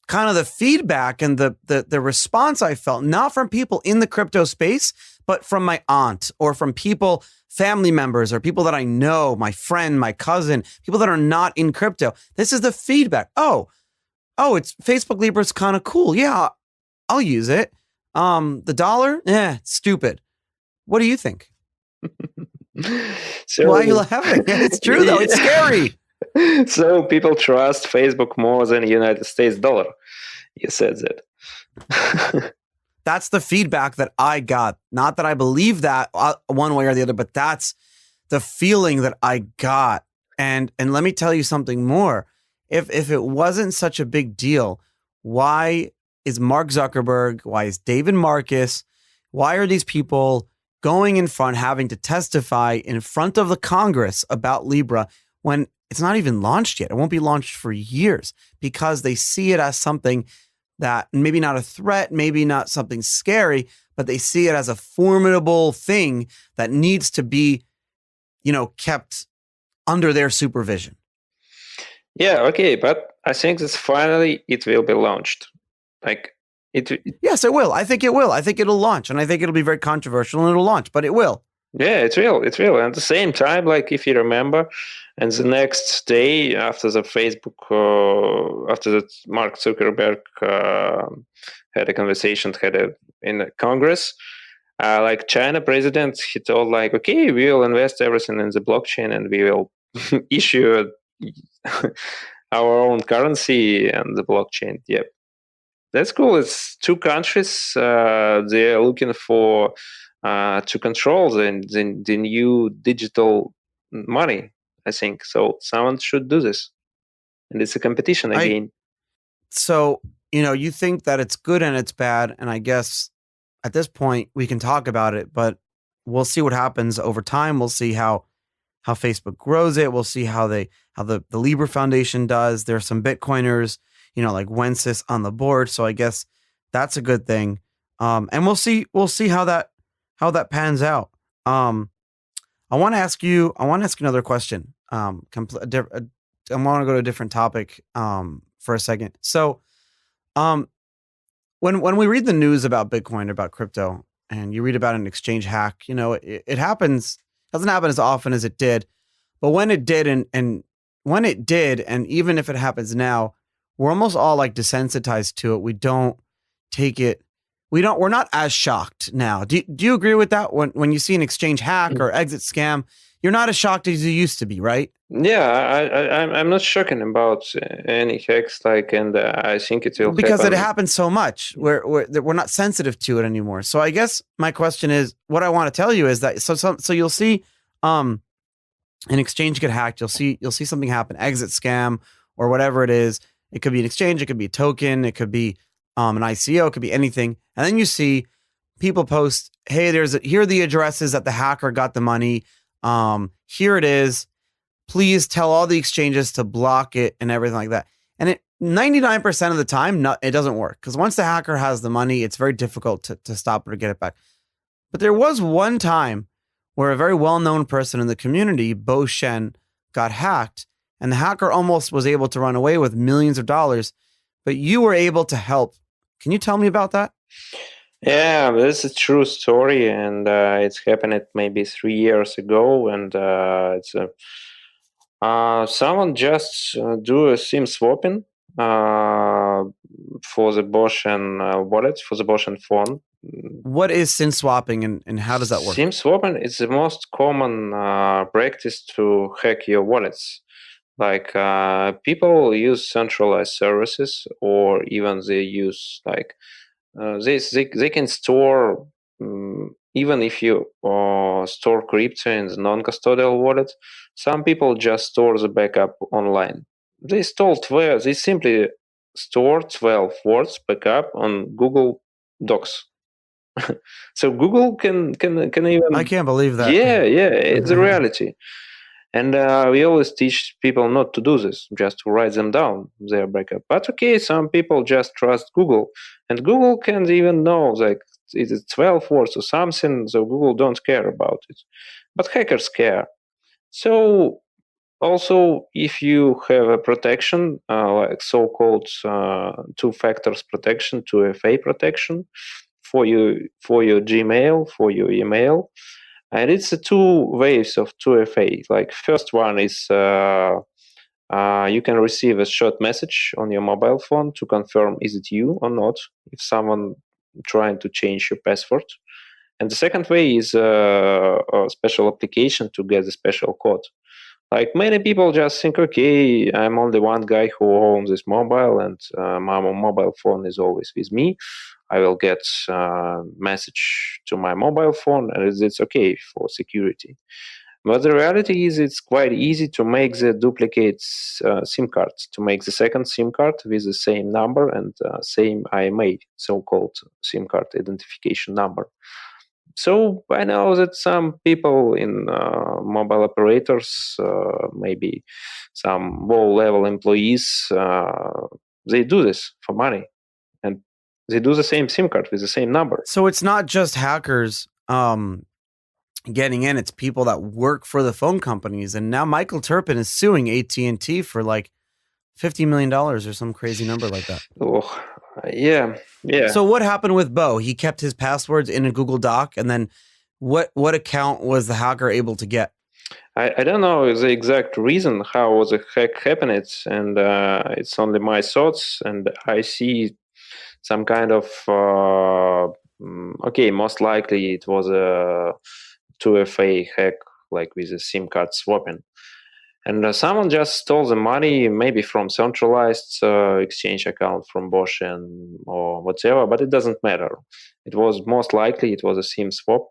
S1: kind of the feedback and the response I felt, not from people in the crypto space, but from my aunt or from people, family members or people that I know, my friend, my cousin, people that are not in crypto. This is the feedback. Oh, it's Facebook Libra's kind of cool. Yeah, I'll use it. The dollar? Stupid. What do you think?
S2: So,
S1: why are you laughing? It's true though. It's scary.
S2: So people trust Facebook more than United States dollar. You said that.
S1: That's the feedback that I got. Not that I believe that one way or the other, but that's the feeling that I got. And let me tell you something more. If it wasn't such a big deal, why is Mark Zuckerberg, why is David Marcus, why are these people going in front, having to testify in front of the Congress about Libra when it's not even launched yet? It won't be launched for years because they see it as something that maybe not a threat, maybe not something scary, but they see it as a formidable thing that needs to be, kept under their supervision.
S2: Yeah, okay, but I think that finally it will be launched.
S1: Yes, it will. I think it will. I think it'll launch, and I think it'll be very controversial, and it'll launch, but it will.
S2: Yeah, it will. It will. And at the same time, like if you remember, and the next day after the Facebook, after that Mark Zuckerberg had a conversation in Congress, like China president, he told like, okay, we will invest everything in the blockchain and we will issue our own currency and the blockchain. Yep. That's cool. It's two countries. They're looking for to control the new digital money. I think. So someone should do this. And it's a competition again.
S1: So, you think that it's good and it's bad. And I guess at this point we can talk about it, but we'll see what happens over time. We'll see how Facebook grows it. We'll see how the Libre Foundation does. There's some Bitcoiners, like Wences on the board. So I guess that's a good thing. And we'll see how that pans out. I want to ask you another question. I want to go to a different topic for a second. So when we read the news about Bitcoin, about crypto, and you read about an exchange hack, it happens, doesn't happen as often as it did, but when it did, and when it did, and even if it happens now, we're almost all like desensitized to it. We don't take it. We're not as shocked now. Do you agree with that? When you see an exchange hack or exit scam, you're not as shocked as you used to be, right?
S2: Yeah, I'm not shocking about any hacks, and I think it will
S1: because
S2: happen.
S1: It happens so much. We're not sensitive to it anymore. So I guess my question is, what I want to tell you is that so you'll see an exchange get hacked. You'll see something happen, exit scam or whatever it is. It could be an exchange, it could be a token, it could be an ICO, it could be anything. And then you see people post, hey, here are the addresses that the hacker got the money. Here it is. Please tell all the exchanges to block it and everything like that. And 99% of the time, it doesn't work, because once the hacker has the money, it's very difficult to stop it or get it back. But there was one time where a very well-known person in the community, Bo Shen, got hacked, and the hacker almost was able to run away with millions of dollars, but you were able to help. Can you tell me about that?
S2: Yeah, this is a true story, and it's happened maybe 3 years ago, and it's someone just do a SIM swapping for the Boschen wallet, for the Boschen phone.
S1: What is SIM swapping, and how does that work?
S2: SIM swapping is the most common practice to hack your wallets. Like people use centralized services, or even they use they can store, even if you store crypto in the non-custodial wallet, some people just store the backup online. They simply store 12 words backup on Google Docs. So Google can even.
S1: I can't believe that.
S2: Yeah, it's a reality. And we always teach people not to do this, just to write them down, their backup. But okay, some people just trust Google. And Google can't even know, is it 12 words or something, so Google don't care about it. But hackers care. So also, if you have a protection, like so-called two-factor protection, 2FA protection, for your Gmail, for your email, and it's two ways of 2FA. Like first one is you can receive a short message on your mobile phone to confirm is it you or not, if someone trying to change your password. And the second way is a special application to get a special code. Like many people just think, okay, I'm only one guy who owns this mobile, and my mobile phone is always with me. I will get a message to my mobile phone, and it's okay for security. But the reality is it's quite easy to make the duplicate SIM card, to make the second SIM card with the same number and same IMA, so-called SIM card identification number. So I know that some people in mobile operators, maybe some low-level employees, they do this for money, and they do the same SIM card with the same number.
S1: So it's not just hackers getting in; it's people that work for the phone companies. And now Michael Turpin is suing AT&T for like $50 million or some crazy number like that.
S2: Oh, yeah.
S1: So what happened with Bo? He kept his passwords in a Google Doc, and then what account was the hacker able to get?
S2: I don't know the exact reason how the hack happened, and it's only my thoughts, and I see some kind of okay, most likely it was a 2FA hack, like with a SIM card swapping. And someone just stole the money, maybe from centralized exchange account from Bosch or whatever, but it doesn't matter. It was most likely it was a SIM swap.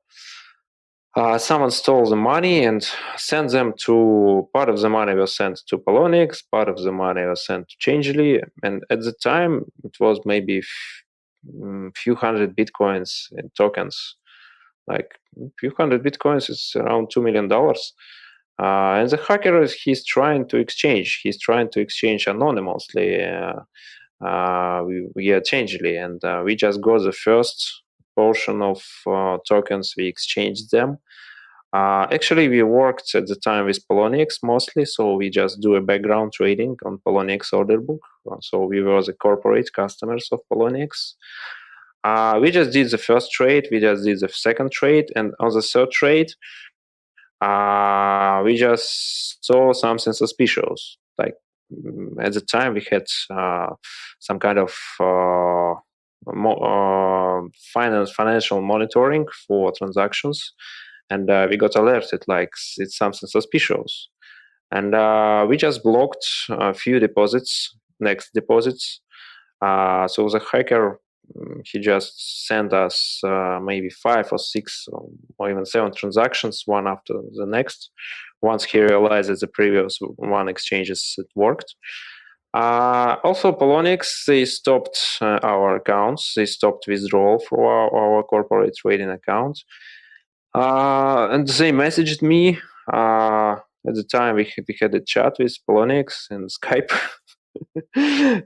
S2: someone stole the money and sent them to, part of the money was sent to Poloniex, part of the money was sent to Changelly. And at the time, it was maybe few hundred Bitcoins in tokens. Like a few hundred Bitcoins is around $2 million. And the hacker, he's trying to exchange. He's trying to exchange anonymously via Changelly. And we just got the first portion of tokens. We exchanged them. Actually, we worked at the time with Poloniex mostly, so we just do a background trading on Poloniex order book. So we were the corporate customers of Poloniex. We just did the first trade, we just did the second trade, and on the third trade, we just saw something suspicious. Like at the time, we had some kind of financial monitoring for transactions, and we got alerted like it's something suspicious. And we just blocked a few deposits, next deposits. So the hacker, he just sent us maybe 5 or 6 or even 7 transactions, one after the next. Once he realized that the previous one exchanges it worked. Also, Poloniex, they stopped our accounts. They stopped withdrawal from our corporate trading account. And they messaged me. At the time, we had a chat with Poloniex and Skype.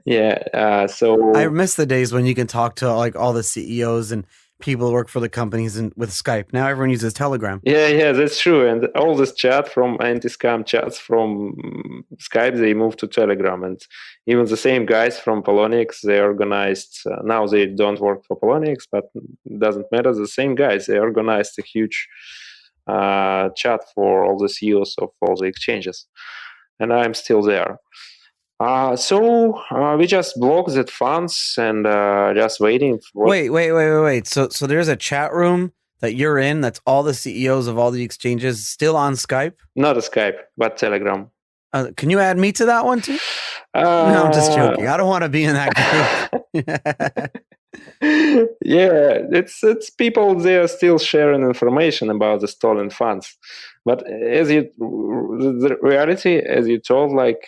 S2: Yeah. So
S1: I miss the days when you can talk to like all the CEOs and people who work for the companies and with Skype. Now everyone uses Telegram.
S2: Yeah, that's true. And all this chat from anti-scam chats from Skype, they moved to Telegram. And even the same guys from Poloniex, they organized, now they don't work for Poloniex, but it doesn't matter. The same guys, they organized a huge chat for all the CEOs of all the exchanges. And I'm still there. So we just blocked that funds and just waiting for...
S1: Wait. So there's a chat room that you're in that's all the CEOs of all the exchanges still on Skype?
S2: Not a Skype, but Telegram.
S1: Can you add me to that one too? No, I'm just joking. I don't want to be in that group.
S2: Yeah, it's people, they are still sharing information about the stolen funds. But the reality, as you told, like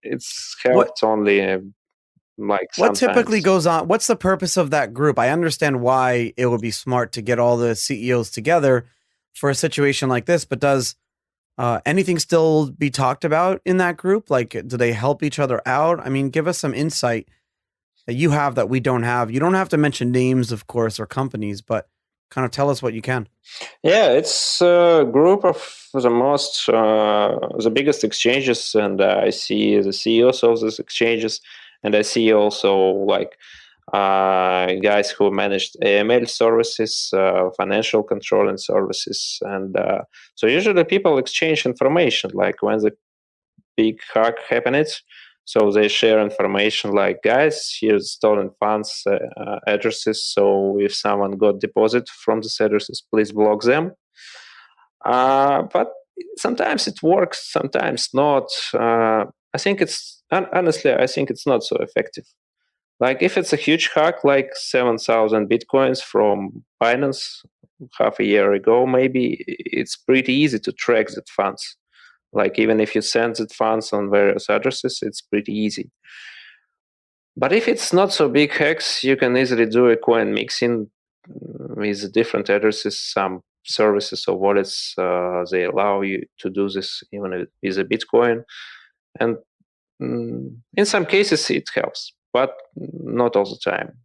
S2: it's helped only like
S1: what
S2: sometimes.
S1: Typically goes on? What's the purpose of that group? I understand why it would be smart to get all the CEOs together for a situation like this, but does anything still be talked about in that group? Like, do they help each other out? I mean, give us some insight that you have that we don't have. You don't have to mention names, of course, or companies, but kind of tell us what you can.
S2: Yeah, it's a group of the biggest exchanges, and I see the CEOs of these exchanges, and I see also like guys who managed AML services, financial controlling services, and so usually people exchange information like when the big hack happens. So they share information like, guys, here's stolen funds addresses. So if someone got deposit from these addresses, please block them. But sometimes it works, sometimes not. I think honestly, I think it's not so effective. Like if it's a huge hack, like 7,000 Bitcoins from Binance half a year ago, maybe it's pretty easy to track that funds. Like even if you send the funds on various addresses, it's pretty easy. But if it's not so big hacks, you can easily do a coin mixing with different addresses. Some services or wallets, they allow you to do this even with a Bitcoin. And in some cases, it helps, but not all the time.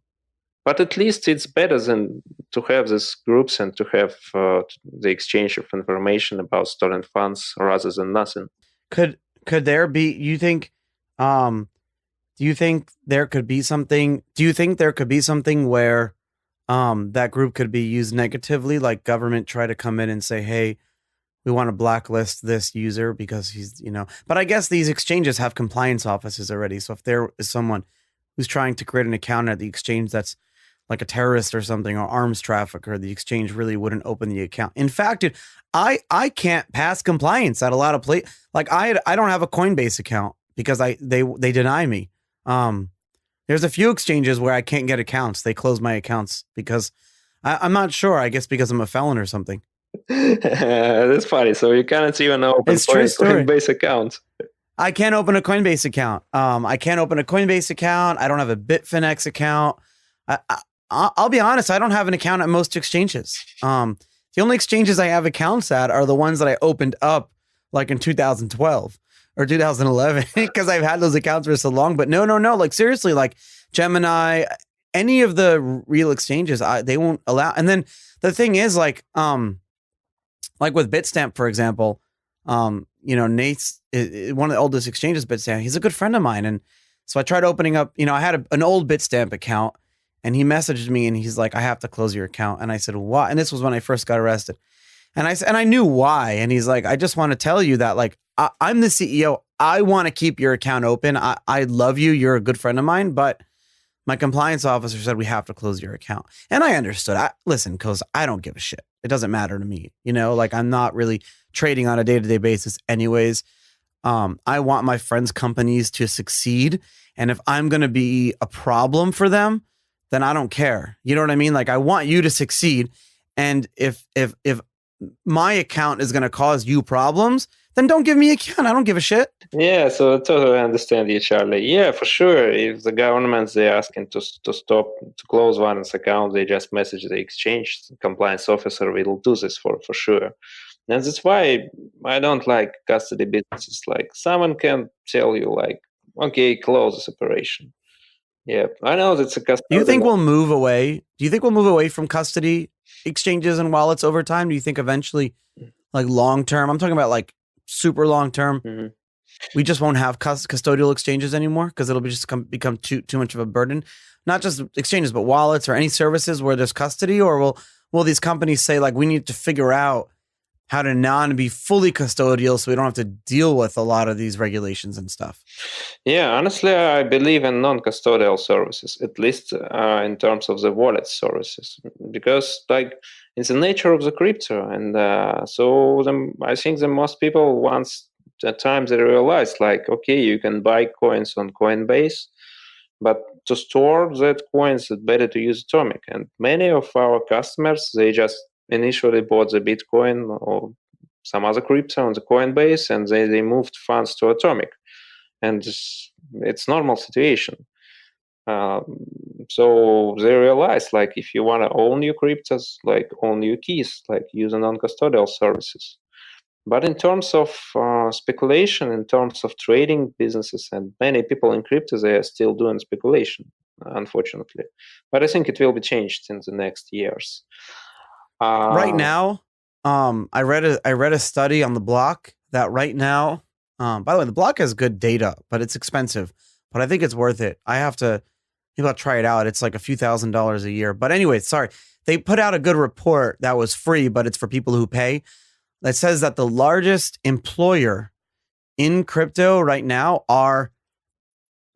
S2: But at least it's better than to have these groups and to have the exchange of information about stolen funds rather than nothing.
S1: Could there be? You think? Do you think there could be something? Do you think there could be something where that group could be used negatively, like government try to come in and say, "Hey, we want to blacklist this user because he's, you know." But I guess these exchanges have compliance offices already. So if there is someone who's trying to create an account at the exchange that's like a terrorist or something, or arms trafficker, the exchange really wouldn't open the account. In fact, dude, I can't pass compliance at a lot of places. Like I don't have a Coinbase account because they deny me. There's a few exchanges where I can't get accounts. They close my accounts because I'm not sure. I guess because I'm a felon or something.
S2: That's funny. So you cannot even open
S1: It's true story.
S2: Coinbase account.
S1: I can't open a Coinbase account. I can't open a Coinbase account. I don't have a Bitfinex account. I'll be honest. I don't have an account at most exchanges. The only exchanges I have accounts at are the ones that I opened up like in 2012 or 2011 because I've had those accounts for so long. But no. Like seriously, like Gemini, any of the real exchanges, they won't allow. And then the thing is like with Bitstamp, for example, Nate's one of the oldest exchanges, Bitstamp. He's a good friend of mine. And so I tried opening up, I had an old Bitstamp account and he messaged me and he's like, I have to close your account. And I said, why? And this was when I first got arrested. And I knew why. And he's like, I just want to tell you that like, I'm the CEO. I want to keep your account open. I love you. You're a good friend of mine, but my compliance officer said we have to close your account. And I understood. Listen, because I don't give a shit. It doesn't matter to me. Like I'm not really trading on a day-to-day basis anyways. I want my friends' companies to succeed. And if I'm going to be a problem for them, then I don't care. You know what I mean? Like I want you to succeed. And if my account is going to cause you problems, then don't give me an account. I don't give a shit.
S2: Yeah, so I totally understand you, Charlie. Yeah, for sure. If the governments they're asking to stop to close one's account, they just message the exchange. The compliance officer will do this for sure. And that's why I don't like custody businesses. Like someone can tell you, like, okay, close this operation. Yeah, I know that's a custody.
S1: Do you think we'll move away? Do you think we'll move away from custody exchanges and wallets over time? Do you think eventually, like long term, I'm talking about like super long term, we just won't have custodial exchanges anymore because it'll just become too much of a burden? Not just exchanges, but wallets or any services where there's custody, or will these companies say like we need to figure out how to be fully custodial so we don't have to deal with a lot of these regulations and stuff?
S2: Yeah, honestly, I believe in non-custodial services, at least in terms of the wallet services, because like it's the nature of the crypto. And I think that most people once at times they realize like, okay, you can buy coins on Coinbase, but to store that coins, it's better to use Atomic. And many of our customers, they just initially bought the Bitcoin or some other crypto on the Coinbase, and they moved funds to Atomic. And it's normal situation. So they realize, like, if you want to own your cryptos, like own your keys, like use non-custodial services. But in terms of speculation, in terms of trading businesses, and many people in crypto, they are still doing speculation, unfortunately. But I think it will be changed in the next years.
S1: Right now, I read a study on the block that right now, by the way, the block has good data, but it's expensive. But I think it's worth it. Maybe I'll try it out. It's like a few $1,000s a year. But anyway, sorry. They put out a good report that was free, but it's for people who pay. That says that the largest employer in crypto right now are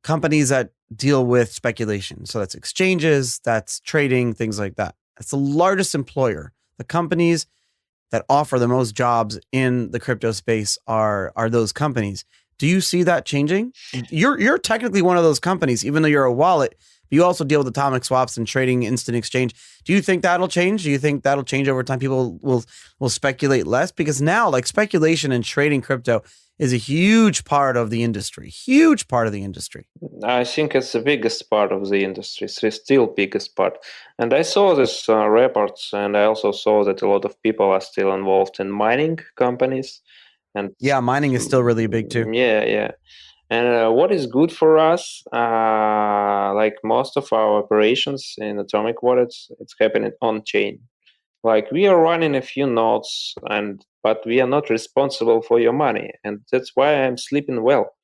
S1: companies that deal with speculation. So that's exchanges, that's trading, things like that. That's the largest employer. The companies that offer the most jobs in the crypto space are those companies. Do you see that changing? You're technically one of those companies, even though you're a wallet. But you also deal with atomic swaps and trading instant exchange. Do you think that'll change? Do you think that'll change over time? People will speculate less? Because now, like, speculation and trading crypto is a huge part of the industry. Huge part of the industry.
S2: I think it's the biggest part of the industry. It's still biggest part. And I saw this reports, and I also saw that a lot of people are still involved in mining companies. And
S1: yeah, mining is still really big too.
S2: Yeah. And what is good for us, like most of our operations in Atomic Wallets, it's happening on chain. Like we are running a few nodes, but we are not responsible for your money, and that's why I'm sleeping well.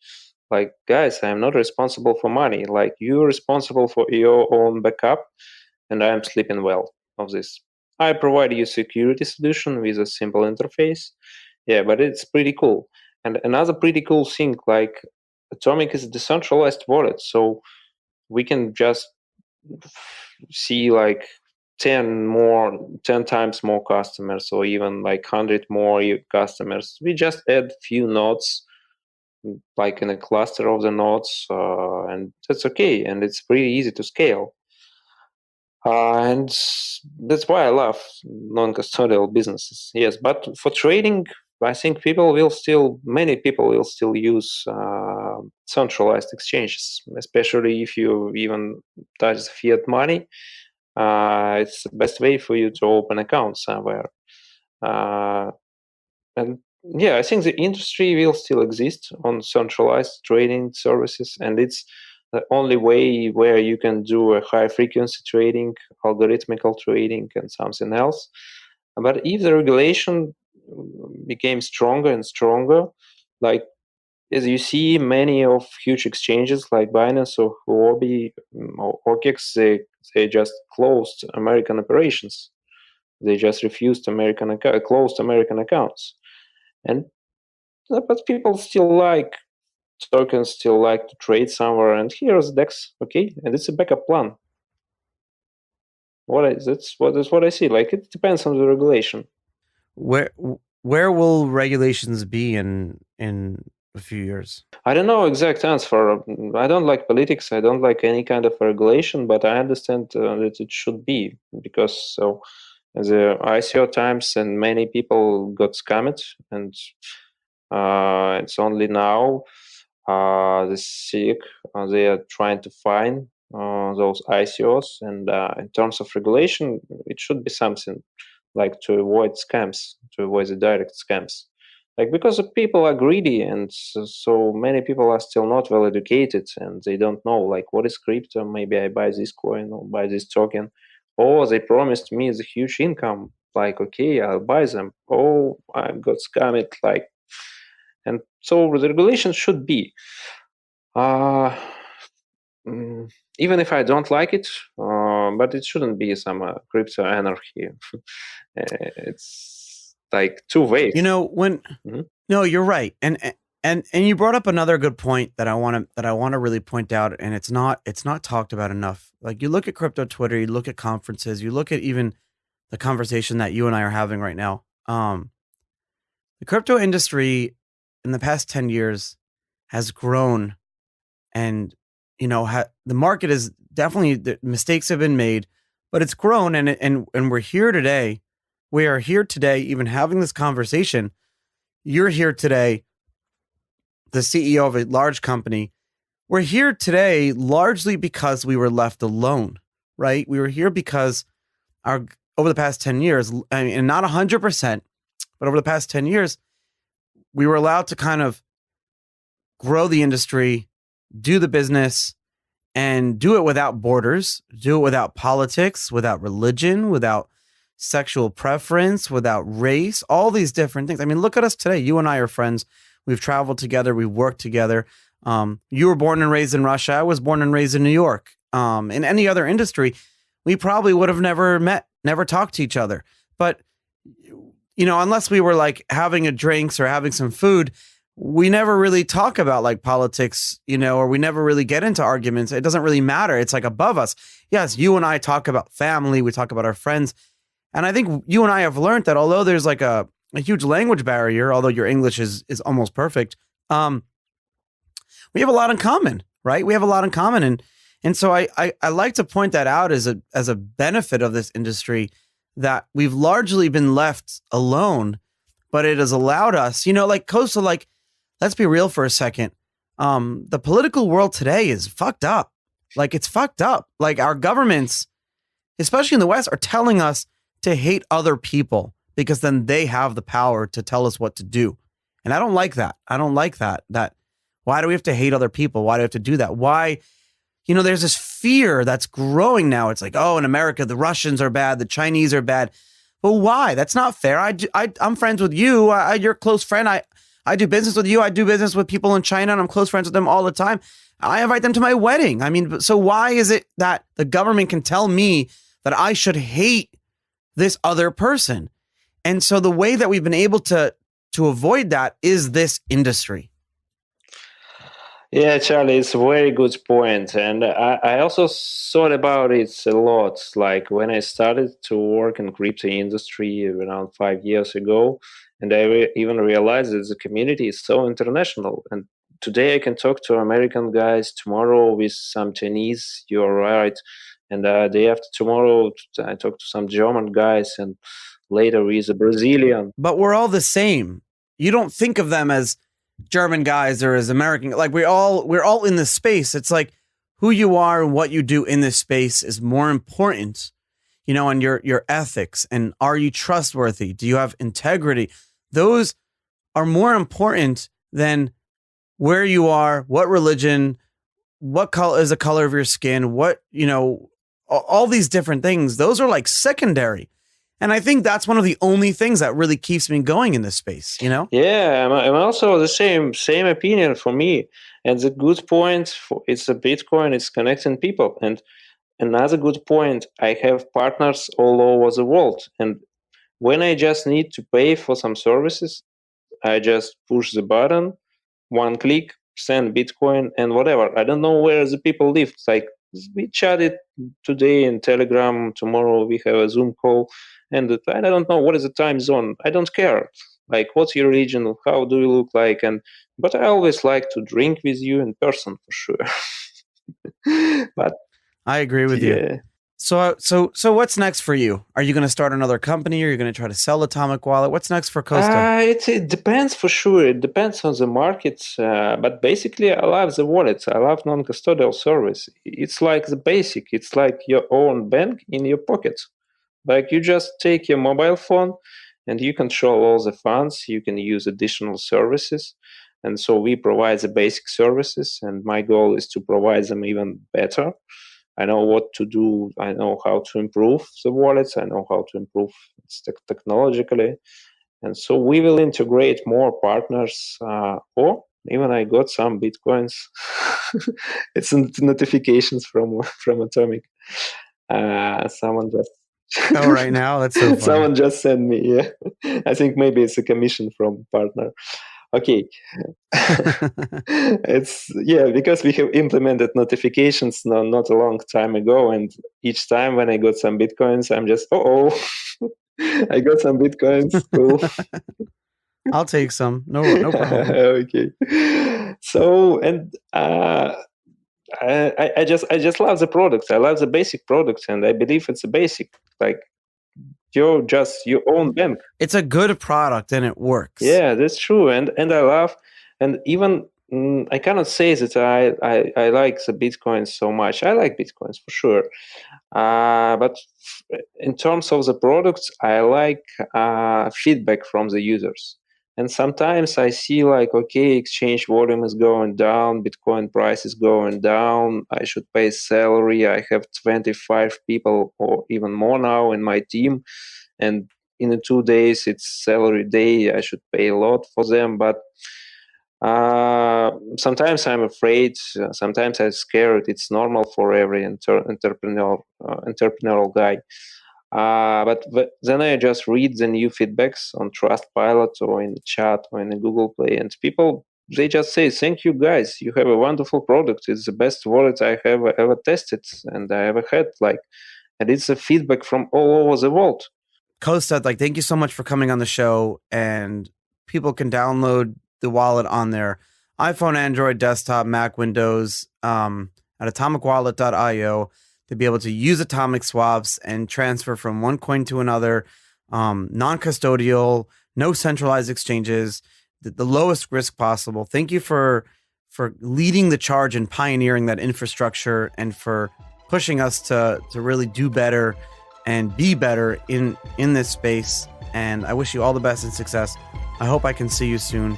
S2: Like guys, I'm not responsible for money. Like you're responsible for your own backup, and I'm sleeping well of this. I provide you security solution with a simple interface. Yeah, but it's pretty cool. And another pretty cool thing, like Atomic is a decentralized wallet, so we can just see like 10 times more customers, or even like 100 more customers. We just add few nodes, like in a cluster of the nodes, and that's okay. And it's pretty easy to scale. And that's why I love non-custodial businesses. Yes, but for trading, I think many people will still use centralized exchanges, especially if you even touch fiat money. It's the best way for you to open account somewhere. And yeah, I think the industry will still exist on centralized trading services, and it's the only way where you can do a high frequency trading, algorithmical trading, and something else. But if the regulation became stronger and stronger, like as you see, many of huge exchanges like Binance or Huobi or OKEX, they just closed American operations. They just refused closed American accounts. And but people still like tokens, still like to trade somewhere, and here's DEX, okay, and it's a backup plan. That's what I see. Like it depends on the regulation.
S1: Where will regulations be in a few years?
S2: I don't know exact answer. I don't like politics. I don't like any kind of regulation, but I understand that it should be because the ICO times and many people got scammed, and it's only now the SIG they are trying to find those ICOs, and in terms of regulation, it should be something like to avoid scams, to avoid the direct scams. Like because the people are greedy, and so many people are still not well educated, and they don't know like what is crypto. Maybe I buy this coin or buy this token. Oh, they promised me the huge income. Like okay, I'll buy them. Oh, I got scammed. Like, and so the regulation should be. Uh, Even if I don't like it, but it shouldn't be some crypto anarchy. It's like two ways.
S1: No, you're right, and you brought up another good point that I want to really point out, and it's not talked about enough. Like you look at crypto Twitter, you look at conferences, you look at even the conversation that you and I are having right now. The crypto industry in the past 10 years has grown, and the market is definitely, the mistakes have been made, but it's grown, and we're here today. We are here today, even having this conversation. You're here today, the CEO of a large company. We're here today largely because we were left alone, right? We were here because over the past 10 years, I mean, and not 100%, but over the past 10 years, we were allowed to kind of grow the industry, do the business, and do it without borders, do it without politics, without religion, without sexual preference, without race, all these different things. I mean, look at us today. You and I are friends. We've traveled together. We've worked together. You were born and raised in Russia. I was born and raised in New York. In any other industry, we probably would have never met, never talked to each other. But, unless we were like having a drinks or having some food, we never really talk about like politics, or we never really get into arguments. It doesn't really matter. It's like above us. Yes, you and I talk about family. We talk about our friends. And I think you and I have learned that although there's like a huge language barrier, although your English is almost perfect, we have a lot in common, right? We have a lot in common. And so I like to point that out as a benefit of this industry, that we've largely been left alone, but it has allowed us, like Coastal, like, let's be real for a second. The political world today is fucked up. Like it's fucked up. Like our governments, especially in the West, are telling us to hate other people because then they have the power to tell us what to do. And I don't like that. I don't like that. Why do we have to hate other people? Why do we have to do that? Why? There's this fear that's growing now. It's like, oh, in America, the Russians are bad. The Chinese are bad. But why? That's not fair. I'm friends with you. You're a close friend. I do business with you. I do business with people in China, and I'm close friends with them all the time. I invite them to my wedding. I mean, so why is it that the government can tell me that I should hate this other person? And so the way that we've been able to avoid that is this industry.
S2: Yeah, Charlie, it's a very good point. And I also thought about it a lot. Like when I started to work in crypto industry around 5 years ago, and I even realized that the community is so international. And today I can talk to American guys, tomorrow with some Chinese, you're right. And day after tomorrow, I talk to some German guys, and later he's a Brazilian.
S1: But we're all the same. You don't think of them as German guys or as American. Like we're all in this space. It's like who you are and what you do in this space is more important, and your ethics, and are you trustworthy? Do you have integrity? Those are more important than where you are, what religion, what color is the color of your skin, what, all these different things. Those are like secondary. And I think that's one of the only things that really keeps me going in this space,
S2: Yeah, I'm also the same opinion for me. And the good point it's a Bitcoin, it's connecting people. And another good point, I have partners all over the world. And when I just need to pay for some services, I just push the button, one click, send Bitcoin and whatever. I don't know where the people live. It's like we chatted today in Telegram, tomorrow we have a Zoom call, and I don't know what is the time zone. I don't care. Like, what's your religion? How do you look like? But I always like to drink with you in person for sure. But
S1: I agree with you. So what's next for you? Are you going to start another company? Or are you going to try to sell AtomicWallet? What's next for Costa?
S2: It depends for sure. It depends on the market. But basically, I love the wallet. I love non-custodial service. It's like the basic. It's like your own bank in your pocket. Like you just take your mobile phone and you control all the funds. You can use additional services. And so we provide the basic services. And my goal is to provide them even better. I know what to do. I know how to improve the wallets. I know how to improve technologically. And so we will integrate more partners. Or even I got some Bitcoins. It's notifications from Atomic. Someone just...
S1: Oh, right now? That's so funny.
S2: Someone just sent me, yeah. I think maybe it's a commission from partner. Okay. Because we have implemented notifications not a long time ago, and each time when I got some Bitcoins, I'm just, I got some Bitcoins. Cool.
S1: I'll take some. No problem.
S2: Okay. So, and I just love the product. I love the basic product, and I believe it's a basic. Like, you're just your own bank.
S1: It's a good product and it works.
S2: Yeah, that's true. And I love, and even I cannot say that I like the Bitcoins so much. I like Bitcoins for sure. But in terms of the products, I like feedback from the users. And sometimes I see like, okay, exchange volume is going down, Bitcoin price is going down, I should pay salary. I have 25 people or even more now in my team. And in 2 days, it's salary day. I should pay a lot for them. But sometimes I'm afraid, sometimes I'm scared. It's normal for every entrepreneurial guy. But then I just read the new feedbacks on Trustpilot or in the chat or in the Google Play, and people, they just say, thank you guys, you have a wonderful product. It's the best wallet I have ever tested and I ever had. And it's a feedback from all over the world.
S1: Costa, thank you so much for coming on the show, and people can download the wallet on their iPhone, Android, desktop, Mac, Windows, at atomicwallet.io. to be able to use atomic swaps and transfer from one coin to another, non-custodial, no centralized exchanges, the lowest risk possible. Thank you for leading the charge and pioneering that infrastructure, and for pushing us to really do better and be better in this space. And I wish you all the best and success. I hope I can see you soon.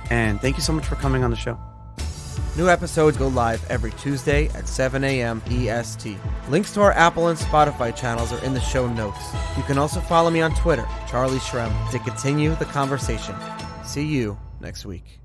S1: And thank you so much for coming on the show. New episodes go live every Tuesday at 7 a.m. EST. Links to our Apple and Spotify channels are in the show notes. You can also follow me on Twitter, Charlie Shrem, to continue the conversation. See you next week.